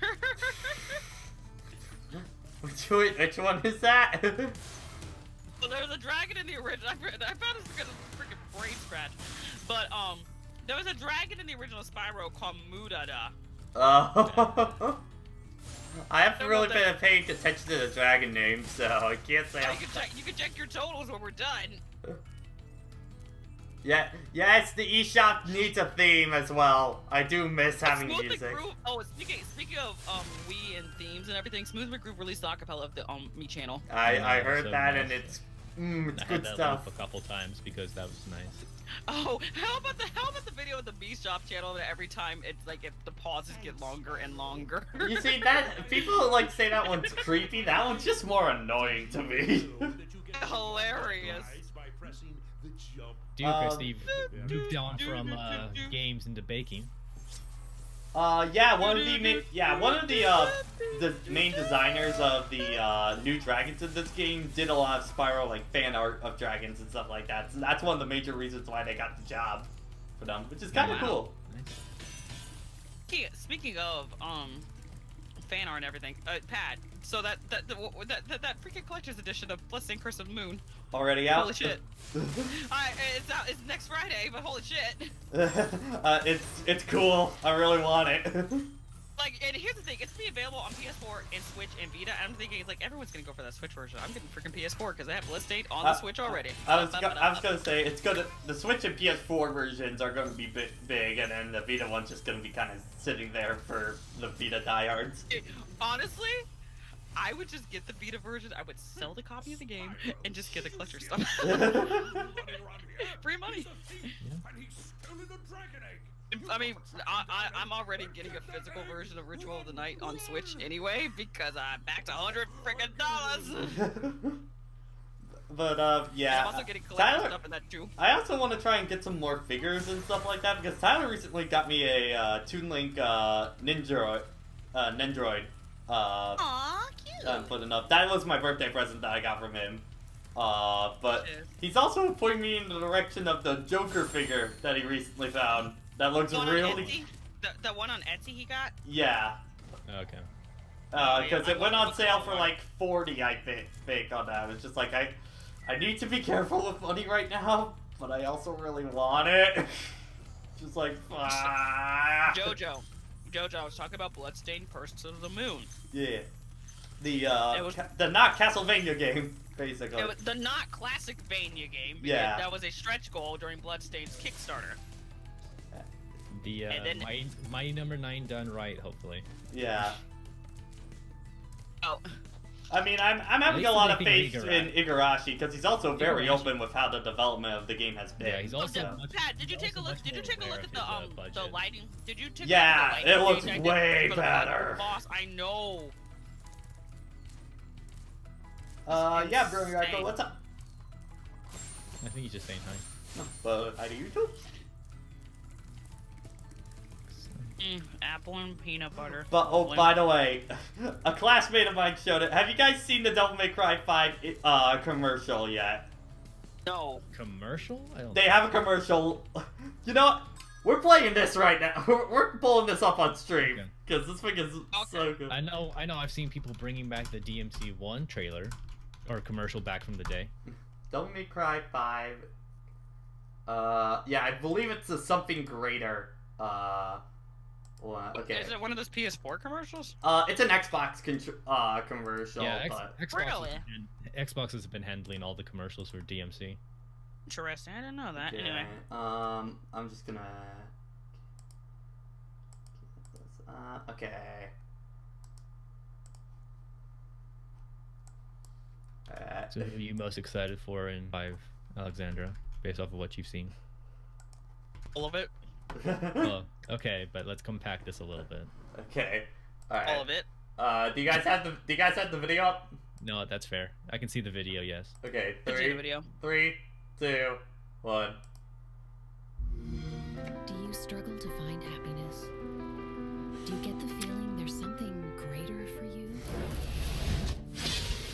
Which one is that? Well, there was a dragon in the original. I found this because of a freaking brain scratch. But there was a dragon in the original Spyro called Mudada. I haven't really been paying attention to the dragon name, so I can't say. You can check your totals when we're done. Yeah, yes, the eShop needs a theme as well. I do miss having music. Speaking of Wii and themes and everything, Smooth McGroove released the acapella of the Me channel. I heard so that, nice. and it's I good had stuff. that a couple times because that was nice. Oh, how about the video of the B Shop channel that every time it's like the pauses get longer and longer. You see that people like say that one's creepy. That one's just more annoying to me. Hilarious. Dude, Steve moved on from games into baking. Yeah, one of the main designers of the new dragons in this game did a lot of Spyro like fan art of dragons and stuff like that. So that's one of the major reasons why they got the job for them, which is kind of cool. Speaking of fan art and everything, Pat. So that freaking collector's edition of Blessing Curse of the Moon. Already out. Holy shit! It's next Friday, but holy shit! It's cool. I really want it. Like, and here's the thing. It's be available on PS4 and Switch and Vita. I'm thinking like everyone's gonna go for that Switch version. I'm getting freaking PS4 because I have Bloodstained on the Switch already. I was gonna say it's gonna the Switch and PS4 versions are gonna be big, and then the Vita one's just gonna be kind of sitting there for the Vita diehards. Honestly, I would just get the Vita version. I would sell the copy of the game and just get the collector stuff. Free money. I mean, I'm already getting a physical version of Ritual of the Night on Switch anyway because I'm back to $100 freaking dollars. But yeah, I'm also getting collector stuff in that too. I also want to try and get some more figures and stuff like that because Tyler recently got me a Toon Link Nendroid. Aww, cute. I'm putting up. That was my birthday present that I got from him. But he's also pointing me in the direction of the Joker figure that he recently found. That looks really. The one on Etsy he got. Yeah. Okay. Because it went on sale for like 40, I think, on that. It's just like I need to be careful with money right now, but I also really want it. Just like Jojo, I was talking about Bloodstained Curse of the Moon. Yeah. The not Castlevania game, basically. It was the not classic Vania game. Yeah. That was a stretch goal during Bloodstained's Kickstarter. The Mighty Number 9 done right, hopefully. Yeah. Oh. I mean, I'm having a lot of faith in Igarashi because he's also very open with how the development of the game has been. Yeah, he's also. Pat, did you take a look? Did you take a look at the lighting? Did you take? Yeah, a look at the it lighting looks way better. Boss, I know. Yeah, Bro Yarko, what's up? I think he's just saying hi. But hi to YouTube. Apple and peanut butter. But oh, by the way, a classmate of mine showed it. Have you guys seen the Devil May Cry 5 commercial yet? No. Commercial? They have a commercial. You know what? We're playing this right now. We're pulling this up on stream because this thing is so good. I know. I've seen people bringing back the DMC1 trailer or commercial back from the day. Devil May Cry 5. Yeah, I believe it's a something greater. Okay. Is it one of those PS4 commercials? It's an Xbox commercial. Yeah, Really? Xbox has been handling all the commercials for DMC. Interesting. I didn't know that. Okay. Anyway. I'm just gonna. Okay. So what are you most excited for in 5, Alexandra, based off of what you've seen? All of it. Well, okay, but let's compact this a little bit. Okay. All right. All of it. Do you guys have the video up? No, that's fair. I can see the video, yes. Okay. Let's see the video. 3, 2, 1. Do you struggle to find happiness? Do you get the feeling there's something greater for you?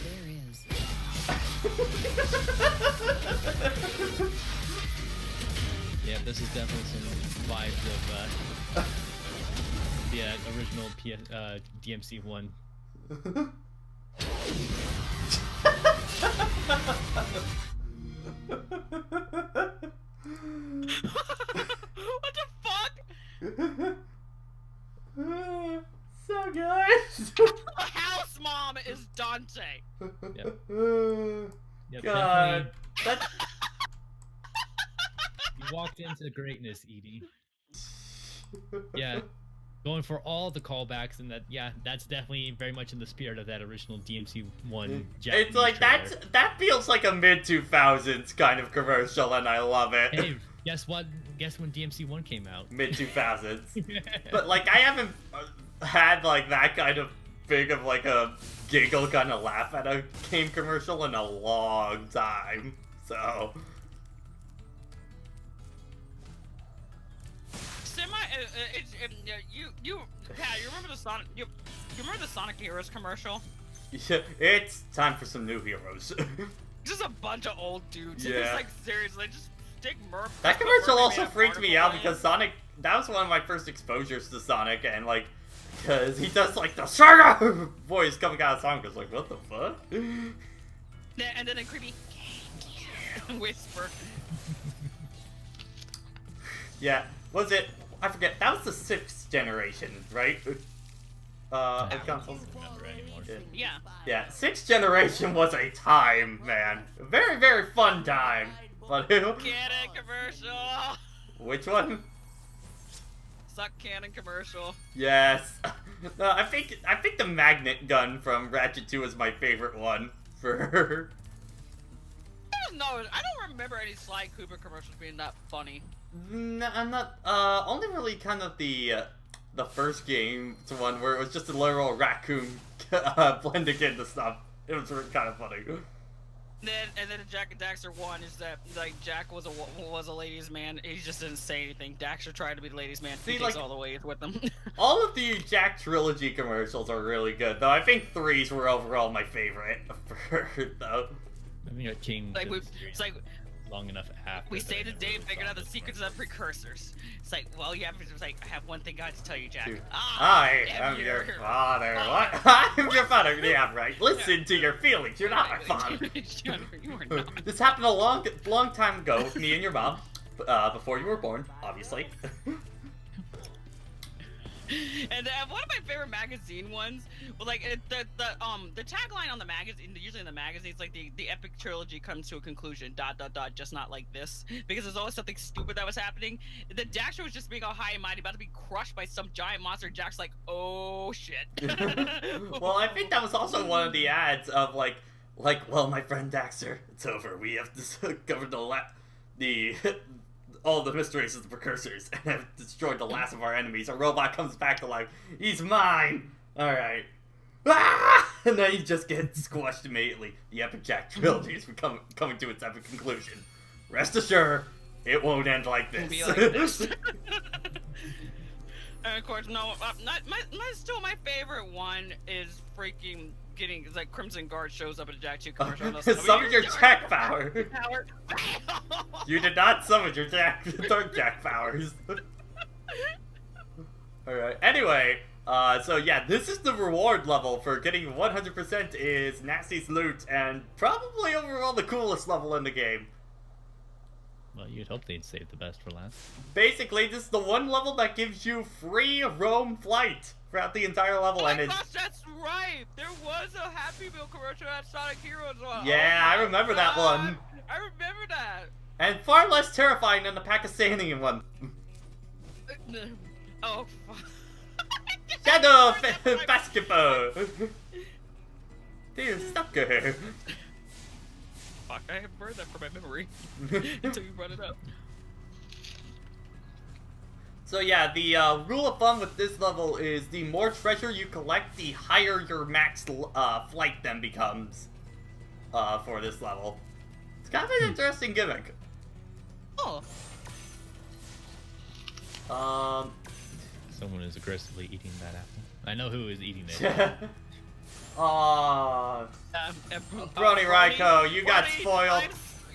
There is. Yeah, this is definitely some vibes of the original DMC1. What the fuck? So good. House mom is Dante. Yep, God. That's... You walked into greatness, Edie. Yeah. Going for all the callbacks and that, yeah, that's definitely very much in the spirit of that original DMC1 Japanese It's like trailer. that feels like a mid-2000s kind of commercial, and I love it. Hey, guess what? Guess when DMC1 came out? Mid-2000s. But like, I haven't had like that kind of big of like a giggle kind of laugh at a game commercial in a long time. So. You remember the Sonic? You remember the Sonic Heroes commercial? Yeah, it's time for some new heroes. Just a bunch of old dudes. Yeah. Just like seriously, just stick Murph. That commercial also freaked me out because Sonic. That was one of my first exposures to Sonic, and like, because he does like the Saga voice coming out of Sonic. I was like, what the fuck? Yeah, and then a creepy whisper. Yeah, was it? I forget. That was the 6th generation, right? Which console? Remember anymore. Yeah. Yeah, 6th generation was a time, man. A very, very fun time. But Canon commercial. which one? Suck Canon commercial. Yes. No, I think the magnet gun from Ratchet 2 is my favorite one. For No, I don't remember any Sly Cooper commercials being that funny. no, I'm not. Only really kind of the first game one where it was just a literal raccoon blending into stuff. It was kind of funny. And then Jack and Daxter 1 is that like Jack was a ladies' man. He just didn't say anything. Daxter tried to be the ladies' man. See, He takes like- all the way with them. All of the Jack trilogy commercials are really good, though. I think 3s were overall my favorite. Though. I think I changed Like, the we've- series it's like- long enough after. We that saved I the never day, really figured out thought the of secrets of precursors. It's like, well, yeah, it's like, I have one thing I have to tell you, Jack. Dude. I I am your father. What? I'm your father. Yeah, right. Listen to your feelings. You're not my father. You are not. This happened a long time ago with me and your mom. Before you were born, obviously. And one of my favorite magazine ones was like the tagline on the magazine. Usually in the magazines, like the epic trilogy comes to a conclusion. ... Just not like this, because there's always something stupid that was happening. The Daxter was just being all high and mighty, about to be crushed by some giant monster. Jack's like, oh shit. Well, I think that was also one of the ads of like, well, my friend Daxter, it's over. We have discovered all the mysteries of the precursors and have destroyed the last of our enemies. A robot comes back to life. He's mine! Alright. Ah! And then he just gets squashed immediately. The Epic Jack trilogy is coming to its epic conclusion. Rest assured, it won't end like this. It'll be like this. And of course, no, still my favorite one is freaking getting, it's like Crimson Guard shows up at a Jack 2 commercial. And Summon your Jack power. power. You did not summon your third Jack powers. Alright, anyway, so yeah, this is the reward level for getting 100% is Nasty's loot, and probably overall the coolest level in the game. Well, you'd hope they'd save the best for last. Basically, this is the one level that gives you free roam flight throughout the entire level, Oh my and it's... gosh, that's right! There was a Happy Meal commercial at Sonic Heroes one. Yeah, Oh I my remember that God. one. I remember that. And far less terrifying than the Pakistani one. Oh, fuck. Shadow basketball! Dude, sucker! Fuck, I have burned that from my memory until you brought it up. So yeah, the rule of thumb with this level is the more treasure you collect, the higher your max flight then becomes for this level. It's kind of an interesting gimmick. Oh. Someone is aggressively eating that apple. I know who is eating it. Aww. Brony Brony, Raiko, you got Brony, spoiled.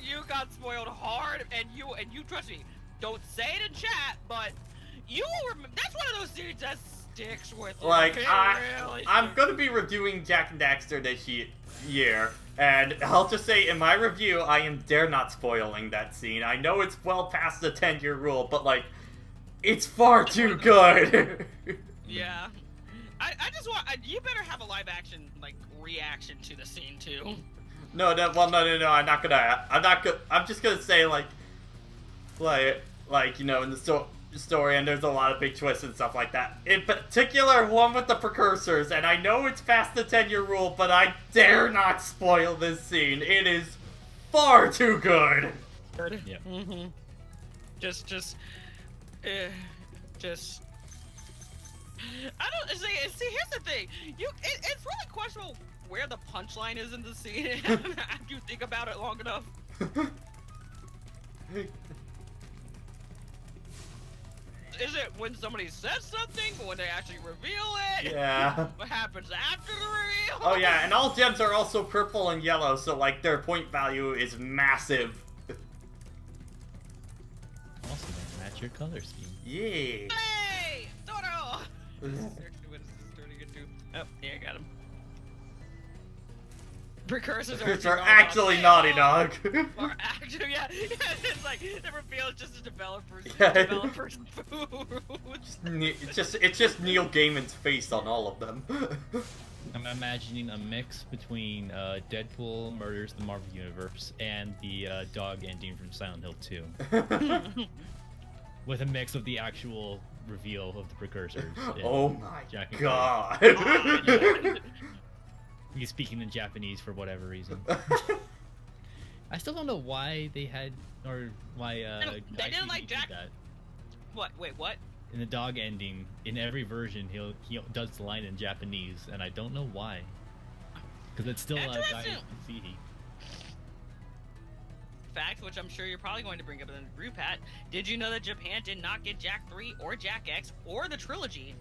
You got spoiled hard, and you trust me. Don't say it in chat, but you will that's one of those scenes that sticks with you. Like, It really I'm sticks. gonna be reviewing Jack and Daxter this year, and I'll just say in my review, I am dare not spoiling that scene. I know it's well past the 10-year rule, but like, it's far too good. Yeah. I just want you better have a live action like reaction to the scene too. No, I'm not gonna. I'm just gonna say like, you know, in the story, and there's a lot of big twists and stuff like that. In particular, one with the precursors, and I know it's past the 10-year rule, but I dare not spoil this scene. It is far too good. Yeah. Mm-hmm. Just. I don't see. Here's the thing. It's really questionable where the punchline is in the scene after you think about it long enough. Is it when somebody says something, or when they actually reveal it? Yeah. What happens after the reveal? Oh yeah, and all gems are also purple and yellow, so like their point value is massive. Also, they match your color scheme. Yeah. Hey, Toro! What is this turning into? Oh, yeah, I got him. precursors Which are are actually Naughty Dog. Or actually, yeah, it's like the reveal is just a developer's food. It's just Neil Gaiman's face on all of them. I'm imagining a mix between Deadpool murders the Marvel Universe and the dog ending from Silent Hill 2. With a mix of the actual reveal of the precursors. Oh my Jack and god. He's speaking in Japanese for whatever reason. I still don't know why they had, or why they didn't like Jack. That. What? Wait, what? In the dog ending, in every version, he does the line in Japanese, and I don't know why. Because it's still a guy in CD. Fact, which I'm sure you're probably going to bring up in the group, Pat. Did you know that Japan did not get Jak 3 or Jak X or the trilogy?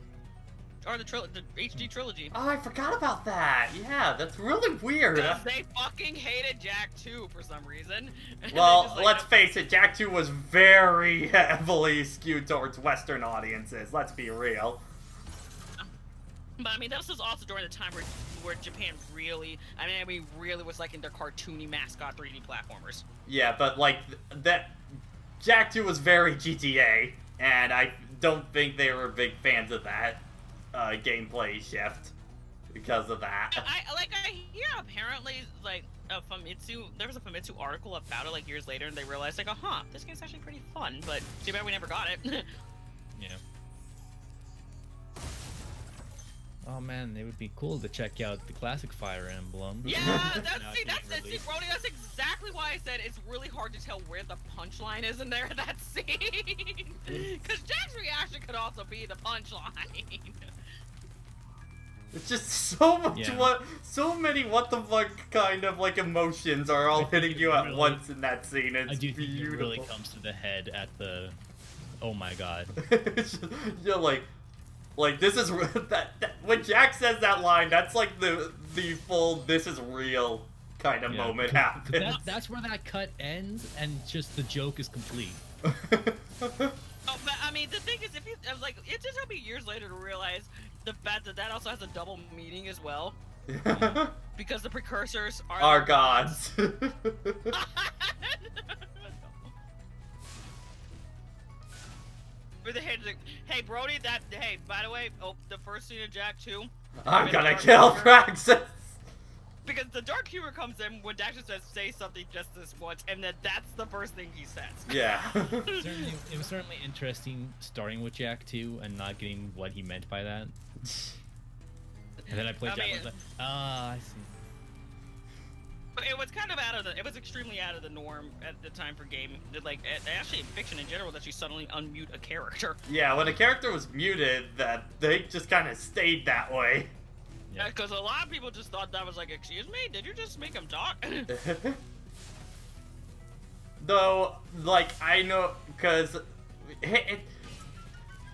Or the HD trilogy. Oh, I forgot about that. Yeah, that's really weird. Because they fucking hated Jak 2 for some reason. Well, let's face it, Jak 2 was very heavily skewed towards Western audiences. Let's be real. But I mean, this was also during the time where Japan really, really was like in their cartoony mascot 3D platformers. Yeah, but like that, Jak 2 was very GTA, and I don't think they were big fans of that gameplay shift because of that. I hear apparently like Famitsu, there was a Famitsu article about it like years later, and they realized like, this game's actually pretty fun, but too bad we never got it. Yeah. Oh man, it would be cool to check out the classic Fire Emblem. Yeah, Brody, that's exactly why I said it's really hard to tell where the punchline is in there in that scene. Because Jack's reaction could also be the punchline. It's just so much so many what the fuck kind of like emotions are all hitting you at once in that scene. It's I do think beautiful. it really comes to the head at the, oh my god. You're like this is that when Jack says that line, that's like the full this is real kind of moment happens. That's where that cut ends, and just the joke is complete. Oh, but I mean, the thing is, it just took me years later to realize the fact that also has a double meaning as well. Because the precursors are gods. With the hey Brody, by the way, the first scene of Jak 2. I'm gonna kill Praxis. Because the Dark Humor comes in when Daxter says, say something just this once, and that's the first thing he says. Yeah. It was certainly interesting starting with Jak 2 and not getting what he meant by that. And then I played Jak and was like, I see. But it was kind of it was extremely out of the norm at the time for gaming. Like, actually in fiction in general, that you suddenly unmute a character. Yeah, when a character was muted, that they just kind of stayed that way. Yeah, because a lot of people just thought that was like, excuse me, did you just make him talk? Though, like, I know, because,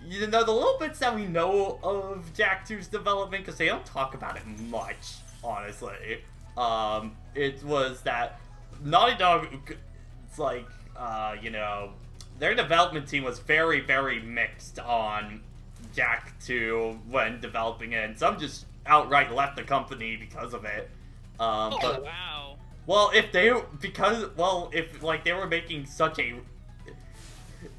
you know, the little bits that we know of Jak 2's development, because they don't talk about it much, honestly, it was that Naughty Dog, it's like, you know, their development team was very, very mixed on Jak 2 when developing it, and some just outright left the company because of it. But, wow. Well, if they were making such a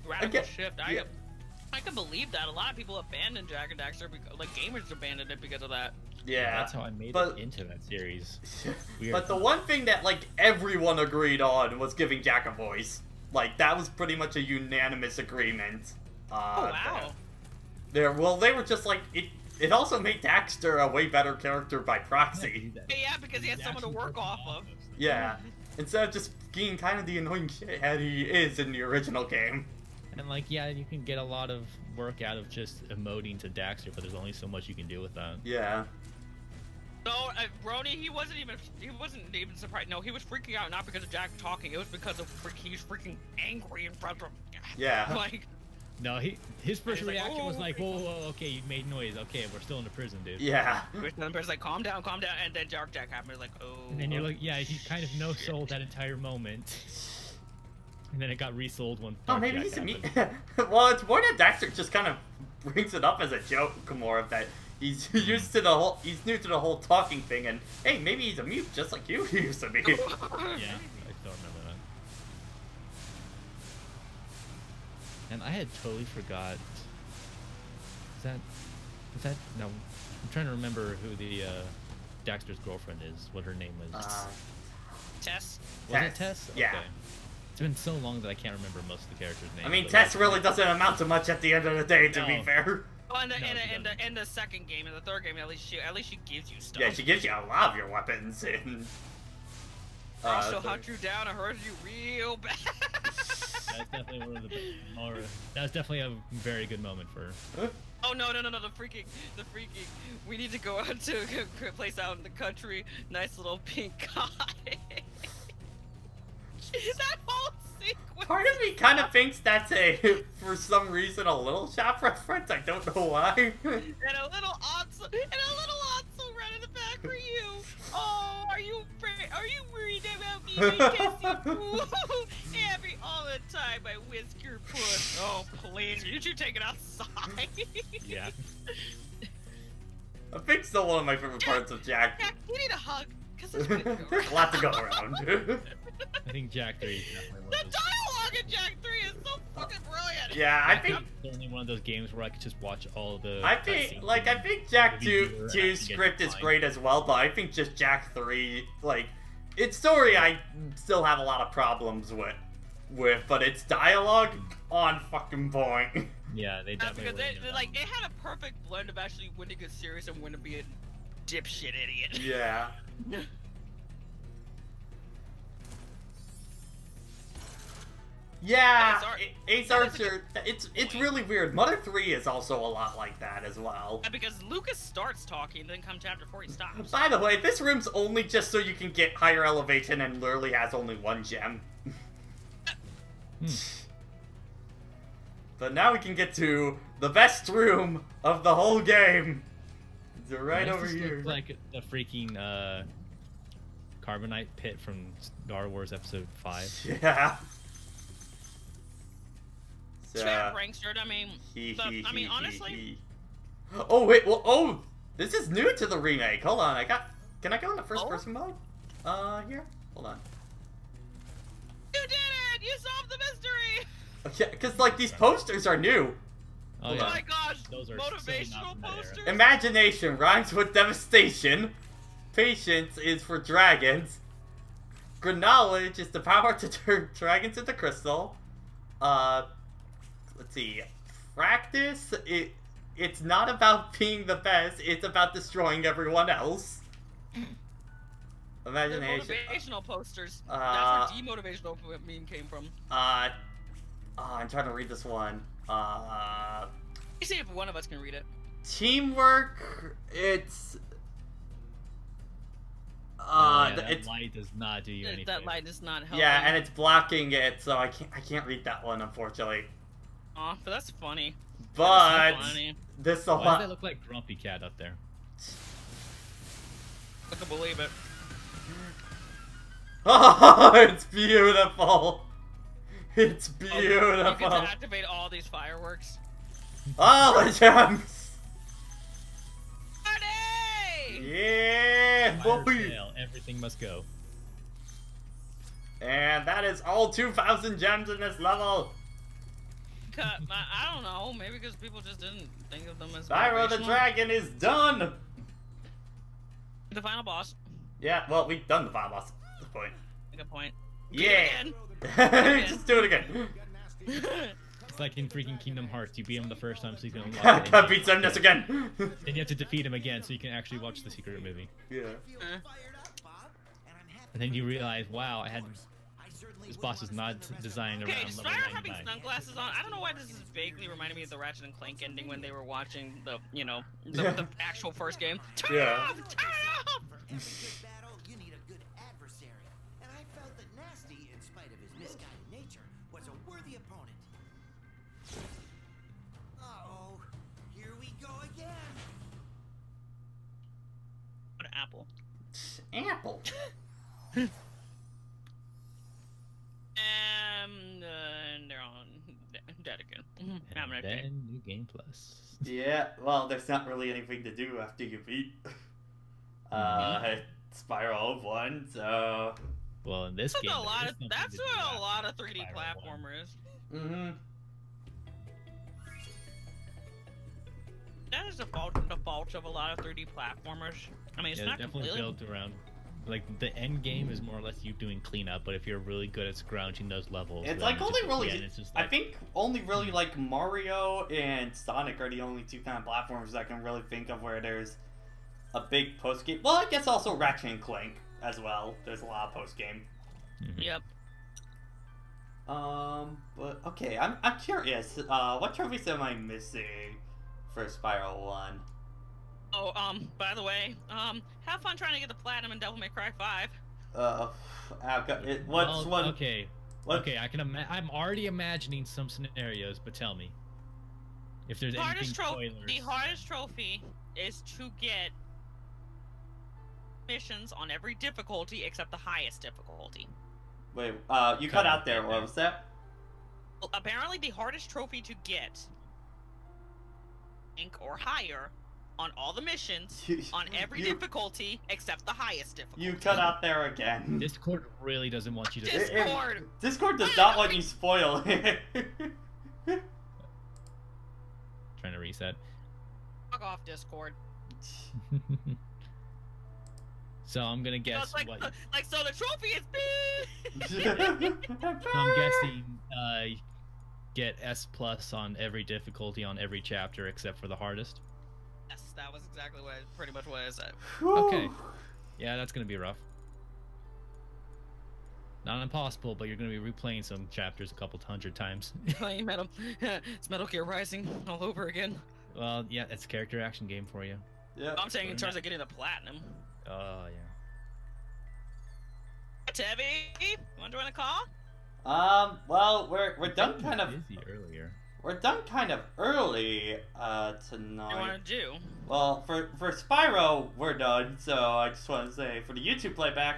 radical shift, I can believe that. A lot of people abandoned Jak and Daxter, like gamers abandoned it because of that. Yeah. That's how I made it into that series. But the one thing that like everyone agreed on was giving Jak a voice. Like that was pretty much a unanimous agreement. Oh wow. They were just like it also made Daxter a way better character by proxy. Yeah, because he had someone to work off of. Yeah. Instead of just being kind of the annoying shithead he is in the original game. And like, yeah, you can get a lot of work out of just emoting to Daxter, but there's only so much you can do with that. Yeah. No, Brony, he wasn't even surprised. No, he was freaking out not because of Jak talking. It was because of he was freaking angry in front of him. Yeah. Like. No, his first reaction was like, whoa, okay, you made noise. Okay, we're still in the prison, dude. Yeah. And the person's like, calm down, and then Jak happened, like, oh. And then you're like, yeah, he kind of no-sold that entire moment. And then it got resold when maybe he's a Well, it's more that Daxter just kind of brings it up as a joke more of that He's used to the whole. He's new to the whole talking thing, and hey, maybe he's a mute just like you used to be. Yeah, I still remember that. And I had totally forgot. Is that no? I'm trying to remember who the Daxter's girlfriend is. What her name was. Tess. Was it Tess? Yeah. Okay. It's been so long that I can't remember most of the characters' names. I mean, but Tess like, really doesn't amount to much at the end of the day, to be No. fair. Oh, in No, she the second game, in the third game, at least she gives you stuff. Yeah, she gives you a lot of your weapons in. Also hunt you down and hurt you real bad. That's definitely one of the. Or, that was definitely a very good moment for her. Oh no, the freaking. We need to go out to a place out in the country. Nice little pink cottage. That whole sequence. Part of me kind of thinks that's for some reason, a Little Shop reference. I don't know why. And a little Otso right in the back for you. Oh, are you worried about me? Because you happy all the time, my whisker puss. Oh, please, did you take it outside? Yeah. I think still one of my favorite parts of Jack. Jack, you need a hug. Cause there's good to go There's a lot to go around. I think Jack 3 is definitely one The of those. dialogue in Jack 3 is so fucking brilliant. Yeah, I think. It's only one of those games where I could just watch all of the. I think Jack 2's script is great as well, but I think just Jack 3, like, its story I still have a lot of problems with, but its dialogue on fucking point. Yeah, they Because definitely. it had a perfect blend of actually when to get serious and when to be a dipshit idiot. Yeah. Yeah, Ace Archer, it's really weird. Mother 3 is also a lot like that as well. Yeah, because Lucas starts talking, then come chapter 4 he stops. By the way, this room's only just so you can get higher elevation and literally has only one gem. But now we can get to the best room of the whole game. It's right over here. Looks like a freaking carbonite pit from Star Wars Episode 5. Yeah. It's fair, Prankster. I mean, honestly. Oh wait, well, this is new to the remake. Hold on, can I go in the first person mode? Here. Hold on. You did it! You solved the mystery! Yeah, because like these posters are new. Oh, Oh yeah. my gosh! Those are Motivational so not from that era. posters. Imagination rhymes with devastation. Patience is for dragons. Knowledge is the power to turn dragons into crystal. Let's see. Practice, it's not about being the best, it's about destroying everyone else. Imagination. They're motivational posters. Uh, That's where demotivational meme came from. I'm trying to read this one. You see if one of us can read it. Teamwork, it's... that light does not do you anything. That light is not helping. Yeah, and it's blocking it, so I can't read that one, unfortunately. Aw, but that's funny. But That's funny. this a Why does lot. that look like Grumpy Cat up there? I can believe it. Oh, it's beautiful. It's You get beautiful. to activate all these fireworks. Oh, the gems. Party! Yeah, Fire boy. sale, everything must go. And that is all 2,000 gems in this level. I don't know. Maybe because people just didn't think of them as Spyro the motivational. Dragon is done. The final boss. Yeah, well, we've done the final boss at this point. Good point. Yeah. Again. Just do it again. It's like in freaking Kingdom Hearts, you beat him the first time so you can unlock it. Gotta beat Zemnis again. Then you have to defeat him again so you can actually watch the secret movie. Yeah. And then you realize, wow, this boss is not designed around Okay, level Spyro having 99. sunglasses on. I don't know why this is vaguely reminding me of the Ratchet and Clank ending when they were watching the actual first game. Turn it Yeah. off! Turn it off! Every good battle, you need a good adversary. And I felt that Nasty, in spite of his misguided nature, was a worthy opponent. Uh-oh. Here we go again. What an apple. Apple. And they're on dead again. And then New Game Plus. Yeah, well, there's not really anything to do after you beat Spyro 1, so... Well, in this game, that's where a lot of 3D Spyro platformers. Mm-hmm. That is the fault of a lot of 3D platformers. I mean, it's not definitely completely built around. Like the end game is more or less you doing cleanup, but if you're really good at scrounging those levels, It's then like only really, it's just like, I think only really like Mario and Sonic are the only two kind of platforms I can really think of where there's a big post game. Well, I guess also Ratchet and Clank as well. There's a lot of post game. Yep. But okay, I'm curious. What trophies am I missing for Spyro 1? Oh, by the way, have fun trying to get the platinum in Devil May Cry 5. What's one? Okay. Okay, I'm already imagining some scenarios, but tell me if there's anything spoilers. The hardest trophy is to get missions on every difficulty except the highest difficulty. Wait, you cut out there. What was that? Well, apparently, the hardest trophy to get, rank or higher, on all the missions, on every difficulty except the highest difficulty. You cut out there again. Discord really doesn't want you to. Discord. Discord does not want you spoil it. Trying to reset. Fuck off, Discord. So I'm gonna guess so the trophy is big. So I'm guessing get S+ on every difficulty on every chapter except for the hardest. Yes, that was exactly pretty much what I said. Okay. Yeah, that's gonna be rough. Not impossible, but you're gonna be replaying some chapters a couple hundred times. Playing it's Metal Gear Rising all over again. Well, yeah, it's a character action game for you. Yeah. I'm saying in terms of getting the platinum. Oh yeah. Tevy, you want to join the call? Well, we're done kind of. Busy earlier. We're done kind of early tonight. What do you want to do? Well, for Spyro, we're done. So I just want to say for the YouTube playback,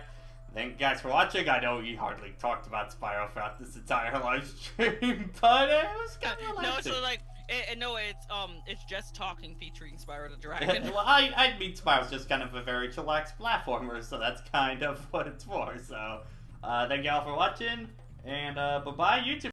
thank you guys for watching. I know we hardly talked about Spyro throughout this entire live stream, but it was kind of relaxing. No, so like, it's just talking featuring Spyro the Dragon. Well, I mean, Spyro's just kind of a very chillax platformer, so that's kind of what it's for. So, thank y'all for watching, and bye-bye, YouTube.